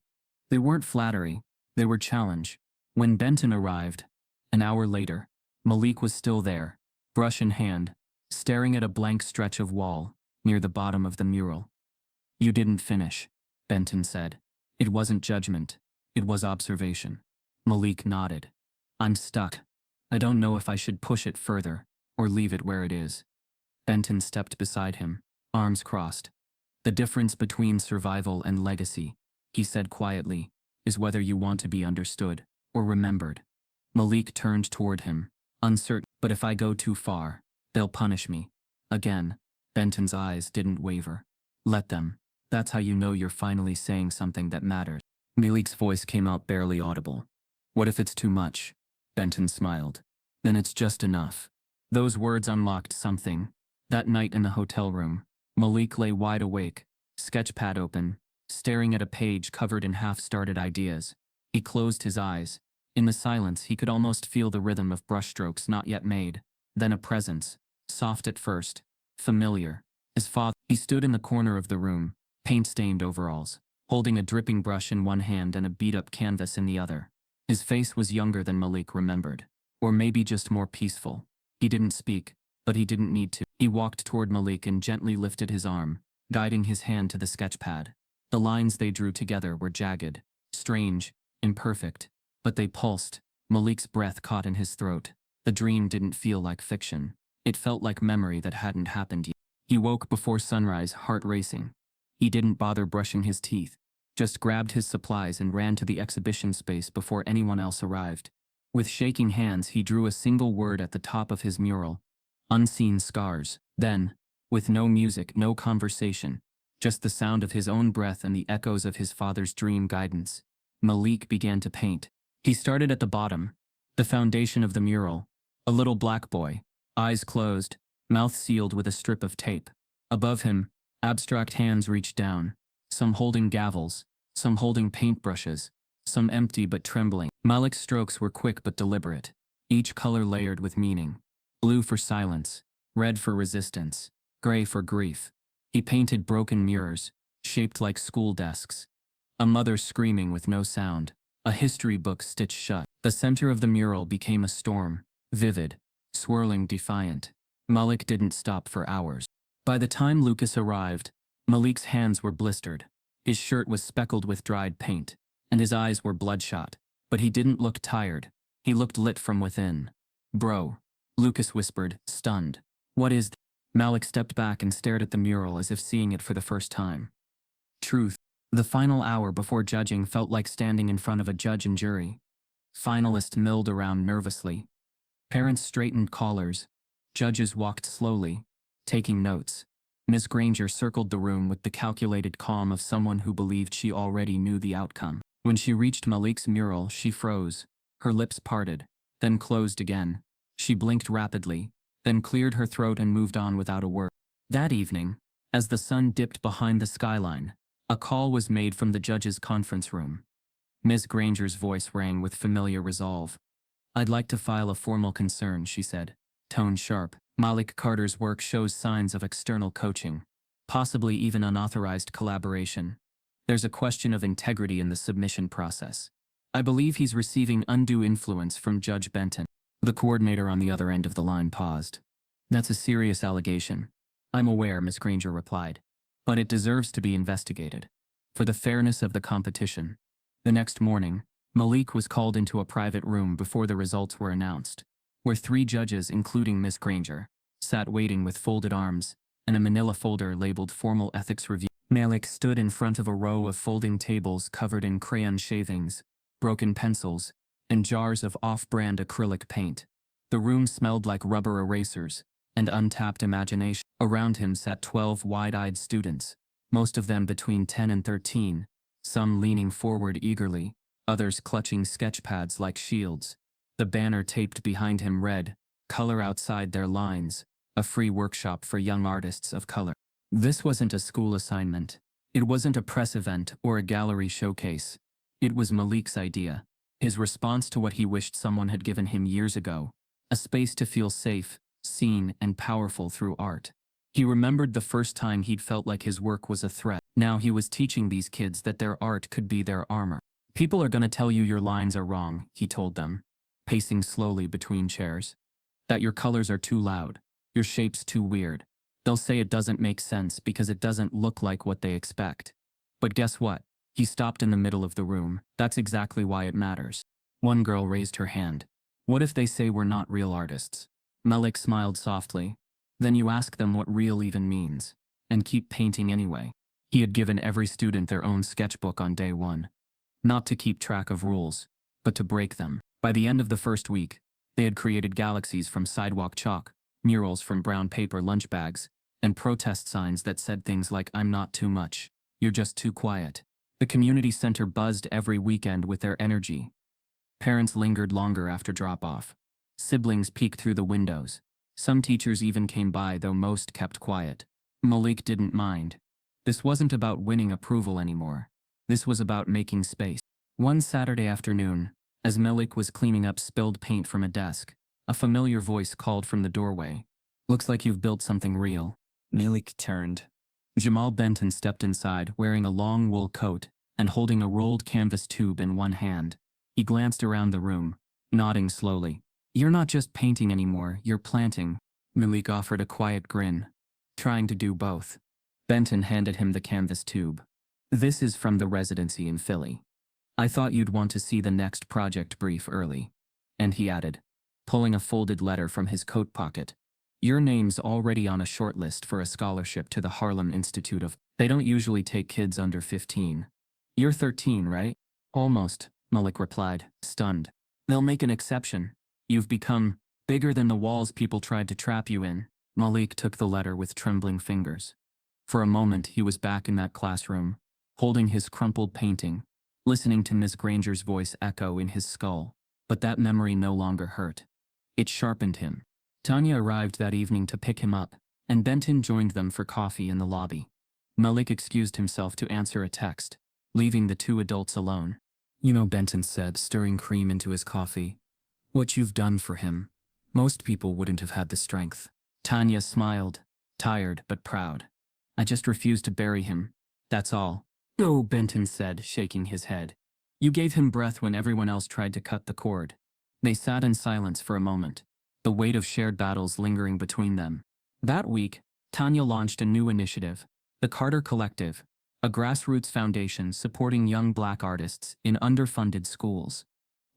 They weren't flattery, they were challenge. When Benton arrived, an hour later, Malik was still there, brush in hand, staring at a blank stretch of wall near the bottom of the mural. "You didn't finish," Benton said. It wasn't judgment, it was observation. Malik nodded. "I'm stuck. I don't know if I should push it further, or leave it where it is." Benton stepped beside him, arms crossed. "The difference between survival and legacy," he said quietly, "is whether you want to be understood or remembered." Malik turned toward him, uncertain. "But if I go too far, they'll punish me." Again, Benton's eyes didn't waver. "Let them. That's how you know you're finally saying something that matters." Malik's voice came out barely audible. "What if it's too much?" Benton smiled. "Then it's just enough." Those words unlocked something. That night in the hotel room, Malik lay wide awake, sketchpad open, staring at a page covered in half-started ideas. He closed his eyes. In the silence, he could almost feel the rhythm of brushstrokes not yet made. Then a presence, soft at first, familiar. His father. He stood in the corner of the room, paint-stained overalls, holding a dripping brush in one hand and a beat-up canvas in the other. His face was younger than Malik remembered, or maybe just more peaceful. He didn't speak, but he didn't need to. He walked toward Malik and gently lifted his arm, guiding his hand to the sketchpad. The lines they drew together were jagged, strange, imperfect, but they pulsed. Malik's breath caught in his throat. The dream didn't feel like fiction. It felt like memory that hadn't happened yet. He woke before sunrise, heart racing. He didn't bother brushing his teeth, just grabbed his supplies and ran to the exhibition space before anyone else arrived. With shaking hands, he drew a single word at the top of his mural: "Unseen Scars." Then, with no music, no conversation, just the sound of his own breath and the echoes of his father's dream guidance, Malik began to paint. He started at the bottom, the foundation of the mural, a little black boy, eyes closed, mouth sealed with a strip of tape. Above him, abstract hands reached down, some holding gavels, some holding paintbrushes, some empty but trembling. Malik's strokes were quick but deliberate, each color layered with meaning. Blue for silence, red for resistance, gray for grief. He painted broken mirrors, shaped like school desks. A mother screaming with no sound, a history book stitched shut. The center of the mural became a storm, vivid, swirling, defiant. Malik didn't stop for hours. By the time Lucas arrived, Malik's hands were blistered. His shirt was speckled with dried paint, and his eyes were bloodshot. But he didn't look tired. He looked lit from within. "Bro," Lucas whispered, stunned. "What is th-" Malik stepped back and stared at the mural as if seeing it for the first time. Truth. The final hour before judging felt like standing in front of a judge and jury. Finalists milled around nervously. Parents straightened collars. Judges walked slowly, taking notes. Miss Granger circled the room with the calculated calm of someone who believed she already knew the outcome. When she reached Malik's mural, she froze. Her lips parted, then closed again. She blinked rapidly, then cleared her throat and moved on without a word. That evening, as the sun dipped behind the skyline, a call was made from the judge's conference room. Miss Granger's voice rang with familiar resolve. "I'd like to file a formal concern," she said, tone sharp. "Malik Carter's work shows signs of external coaching, possibly even unauthorized collaboration. There's a question of integrity in the submission process. I believe he's receiving undue influence from Judge Benton." The coordinator on the other end of the line paused. "That's a serious allegation." "I'm aware," Miss Granger replied, "but it deserves to be investigated, for the fairness of the competition." The next morning, Malik was called into a private room before the results were announced, where 3 judges, including Miss Granger, sat waiting with folded arms and a manila folder labeled Formal Ethics Review. Malik stood in front of a row of folding tables covered in crayon shavings, broken pencils, and jars of off-brand acrylic paint. The room smelled like rubber erasers and untapped imagination. Around him sat 12 wide-eyed students, most of them between 10 and 13, some leaning forward eagerly, others clutching sketch pads like shields. The banner taped behind him read, "Color outside their lines, a free workshop for young artists of color." This wasn't a school assignment. It wasn't a press event or a gallery showcase. It was Malik's idea, his response to what he wished someone had given him years ago, a space to feel safe, seen, and powerful through art. He remembered the first time he'd felt like his work was a threat. Now he was teaching these kids that their art could be their armor. "People are gonna tell you your lines are wrong," he told them, pacing slowly between chairs. "That your colors are too loud, your shape's too weird. They'll say it doesn't make sense because it doesn't look like what they expect. But guess what?" He stopped in the middle of the room. "That's exactly why it matters." One girl raised her hand. "What if they say we're not real artists?" Malik smiled softly. "Then you ask them what real even means, and keep painting anyway." He had given every student their own sketchbook on day 1. Not to keep track of rules, but to break them. By the end of the first week, they had created galaxies from sidewalk chalk, murals from brown paper lunch bags, and protest signs that said things like, "I'm not too much, you're just too quiet." The community center buzzed every weekend with their energy. Parents lingered longer after drop-off. Siblings peeked through the windows. Some teachers even came by, though most kept quiet. Malik didn't mind. This wasn't about winning approval anymore. This was about making space. One Saturday afternoon, as Malik was cleaning up spilled paint from a desk, a familiar voice called from the doorway. "Looks like you've built something real." Malik turned. Jamal Benton stepped inside, wearing a long wool coat and holding a rolled canvas tube in one hand. He glanced around the room, nodding slowly. "You're not just painting anymore, you're planting." Malik offered a quiet grin, trying to do both. Benton handed him the canvas tube. "This is from the residency in Philly. I thought you'd want to see the next project brief early." And he added, pulling a folded letter from his coat pocket, "Your name's already on a short list for a scholarship to the Harlem Institute of—" They don't usually take kids under 15. "You're 13, right?" "Almost," Malik replied, stunned. "They'll make an exception. You've become bigger than the walls people tried to trap you in." Malik took the letter with trembling fingers. For a moment he was back in that classroom, holding his crumpled painting, listening to Miss Granger's voice echo in his skull. But that memory no longer hurt. It sharpened him. Tanya arrived that evening to pick him up, and Benton joined them for coffee in the lobby. Malik excused himself to answer a text, leaving the 2 adults alone. "You know," Benton said, stirring cream into his coffee, "what you've done for him. Most people wouldn't have had the strength." Tanya smiled, tired but proud. I just refused to bury him. That's all. No, Benton said, shaking his head. You gave him breath when everyone else tried to cut the cord. They sat in silence for a moment, the weight of shared battles lingering between them. That week, Tanya launched a new initiative, the Carter Collective, a grassroots foundation supporting young Black artists in underfunded schools.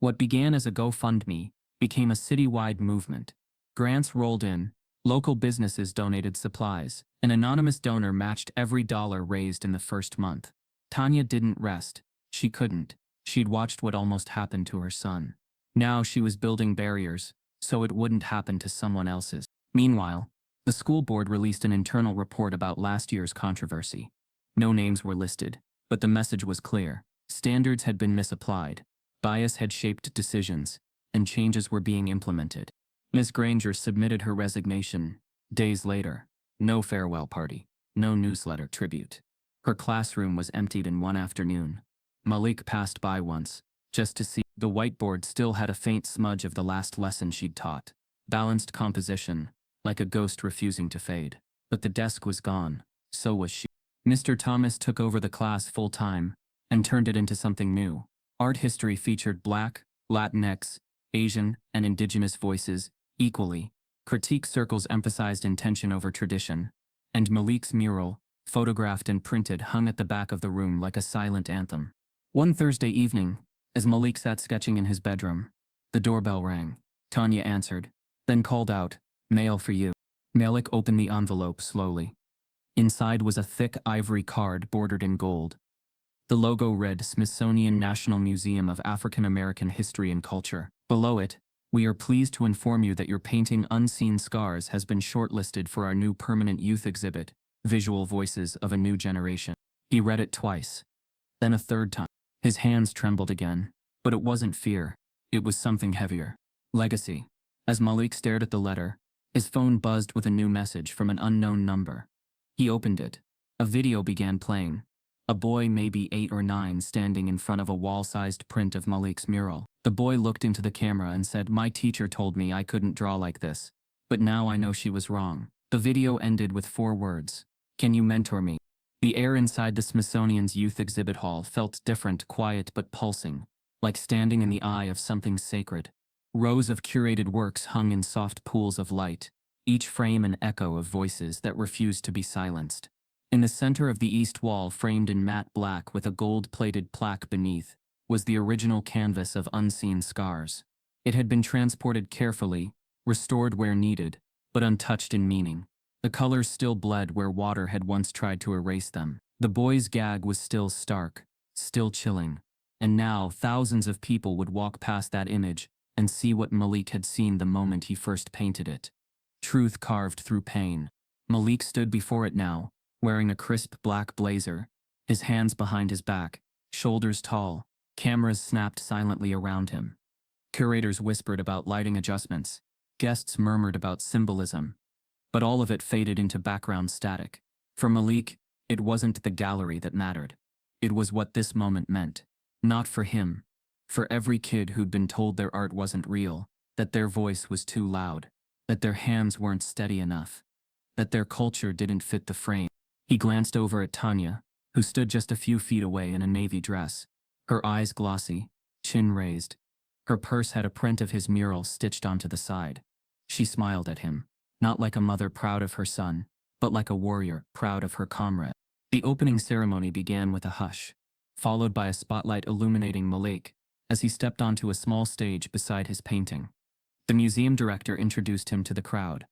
What began as a GoFundMe became a citywide movement. Grants rolled in, local businesses donated supplies, an anonymous donor matched every dollar raised in the first month. Tanya didn't rest. She couldn't. She'd watched what almost happened to her son. Now she was building barriers, so it wouldn't happen to someone else's. Meanwhile, the school board released an internal report about last year's controversy. No names were listed, but the message was clear. Standards had been misapplied, bias had shaped decisions, and changes were being implemented. Miss Granger submitted her resignation. Days later, no farewell party, no newsletter tribute. Her classroom was emptied in one afternoon. Malik passed by once, just to see. The whiteboard still had a faint smudge of the last lesson she'd taught. Balanced composition, like a ghost refusing to fade. But the desk was gone, so was she. Mr. Thomas took over the class full-time and turned it into something new. Art history featured Black, Latinx, Asian, and Indigenous voices equally. Critique circles emphasized intention over tradition. And Malik's mural, photographed and printed, hung at the back of the room like a silent anthem. One Thursday evening, as Malik sat sketching in his bedroom, the doorbell rang. Tanya answered, then called out, "Mail for you." Malik opened the envelope slowly. Inside was a thick ivory card bordered in gold. The logo read Smithsonian National Museum of African American History and Culture. Below it, "We are pleased to inform you that your painting Unseen Scars has been shortlisted for our new permanent youth exhibit, Visual Voices of a New Generation." He read it twice, then a third time. His hands trembled again, but it wasn't fear. It was something heavier. Legacy. As Malik stared at the letter, his phone buzzed with a new message from an unknown number. He opened it. A video began playing. A boy, maybe 8 or 9, standing in front of a wall-sized print of Malik's mural. The boy looked into the camera and said, "My teacher told me I couldn't draw like this, but now I know she was wrong." The video ended with 4 words. "Can you mentor me?" The air inside the Smithsonian's youth exhibit hall felt different, quiet but pulsing, like standing in the eye of something sacred. Rows of curated works hung in soft pools of light, each frame an echo of voices that refused to be silenced. In the center of the east wall, framed in matte black with a gold-plated plaque beneath, was the original canvas of Unseen Scars. It had been transported carefully, restored where needed, but untouched in meaning. The colors still bled where water had once tried to erase them. The boy's gag was still stark, still chilling. And now thousands of people would walk past that image and see what Malik had seen the moment he first painted it. Truth carved through pain. Malik stood before it now, wearing a crisp black blazer, his hands behind his back, shoulders tall. Cameras snapped silently around him. Curators whispered about lighting adjustments. Guests murmured about symbolism. But all of it faded into background static. For Malik, it wasn't the gallery that mattered. It was what this moment meant. Not for him. For every kid who'd been told their art wasn't real, that their voice was too loud, that their hands weren't steady enough, that their culture didn't fit the frame. He glanced over at Tanya, who stood just a few feet away in a navy dress, her eyes glossy, chin raised. Her purse had a print of his mural stitched onto the side. She smiled at him. Not like a mother proud of her son, but like a warrior proud of her comrade. The opening ceremony began with a hush, followed by a spotlight illuminating Malik as he stepped onto a small stage beside his painting. The museum director introduced him to the crowd.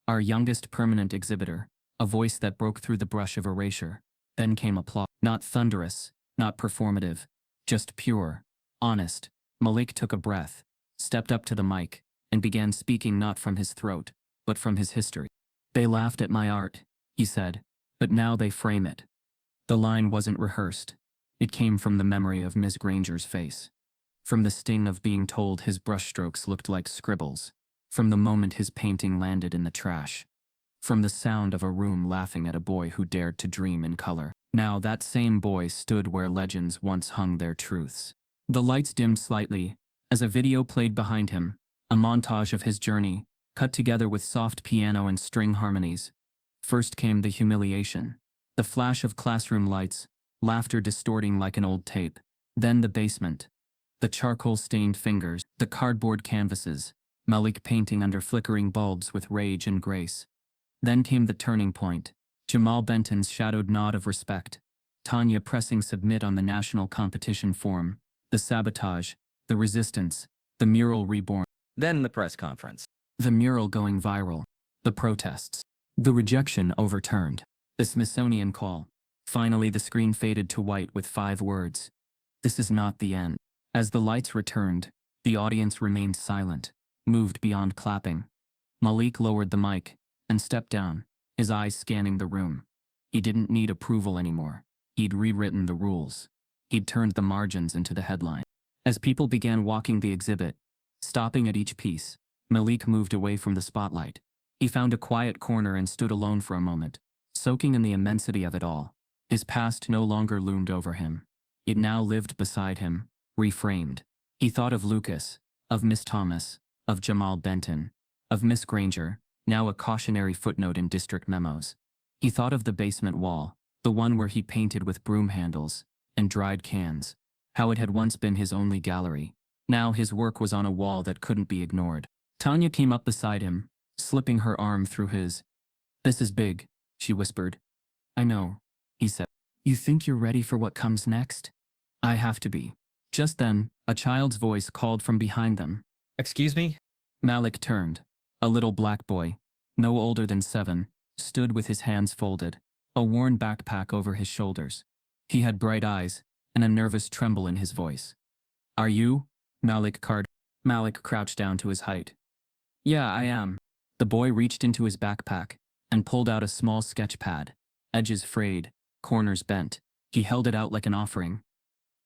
"Our youngest permanent exhibitor," a voice that broke through the brush of erasure. Then came applause. Not thunderous, not performative, just pure, honest. Malik took a breath, stepped up to the mic, and began speaking not from his throat, but from his history. "They laughed at my art," he said, "but now they frame it." The line wasn't rehearsed. It came from the memory of Miss Granger's face. From the sting of being told his brushstrokes looked like scribbles. From the moment his painting landed in the trash. From the sound of a room laughing at a boy who dared to dream in color. Now that same boy stood where legends once hung their truths. The lights dimmed slightly as a video played behind him, a montage of his journey, cut together with soft piano and string harmonies. First came the humiliation. The flash of classroom lights, laughter distorting like an old tape. Then the basement. The charcoal-stained fingers, the cardboard canvases, Malik painting under flickering bulbs with rage and grace. Then came the turning point. Jamal Benton's shadowed nod of respect. Tanya pressing submit on the national competition form. The sabotage, the resistance, the mural reborn.
Then the press conference.
The mural going viral. The protests. The rejection overturned. The Smithsonian call. Finally the screen faded to white with 5 words. This is not the end. As the lights returned, the audience remained silent, moved beyond clapping. Malik lowered the mic and stepped down, his eyes scanning the room. He didn't need approval anymore. He'd rewritten the rules. He'd turned the margins into the headline. As people began walking the exhibit, stopping at each piece, Malik moved away from the spotlight. He found a quiet corner and stood alone for a moment, soaking in the immensity of it all. His past no longer loomed over him. It now lived beside him, reframed. He thought of Lucas, of Miss Thomas, of Jamal Benton, of Miss Granger, now a cautionary footnote in district memos. He thought of the basement wall, the one where he painted with broom handles and dried cans, how it had once been his only gallery. Now his work was on a wall that couldn't be ignored. Tanya came up beside him, slipping her arm through his. "This is big," she whispered. "I know," he said. "You think you're ready for what comes next?" "I have to be." Just then, a child's voice called from behind them.
Excuse me?
Malik turned. A little black boy, no older than 7, stood with his hands folded, a worn backpack over his shoulders. He had bright eyes and a nervous tremble in his voice. "Are you?" Malik crouched down to his height. "Yeah, I am." The boy reached into his backpack and pulled out a small sketch pad, edges frayed, corners bent. He held it out like an offering.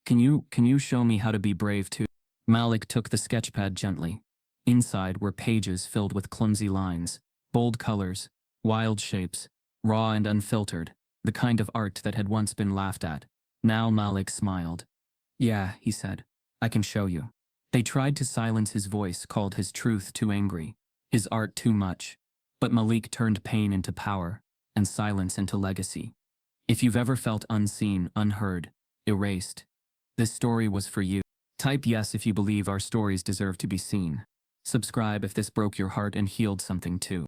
Can you show me how to be brave too?" Malik took the sketch pad gently. Inside were pages filled with clumsy lines, bold colors, wild shapes, raw and unfiltered, the kind of art that had once been laughed at. Now Malik smiled. "Yeah," he said, "I can show you." They tried to silence his voice, called his truth too angry, his art too much. But Malik turned pain into power, and silence into legacy. If you've ever felt unseen, unheard, erased, this story was for you. Type yes if you believe our stories deserve to be seen. Subscribe if this broke your heart and healed something too.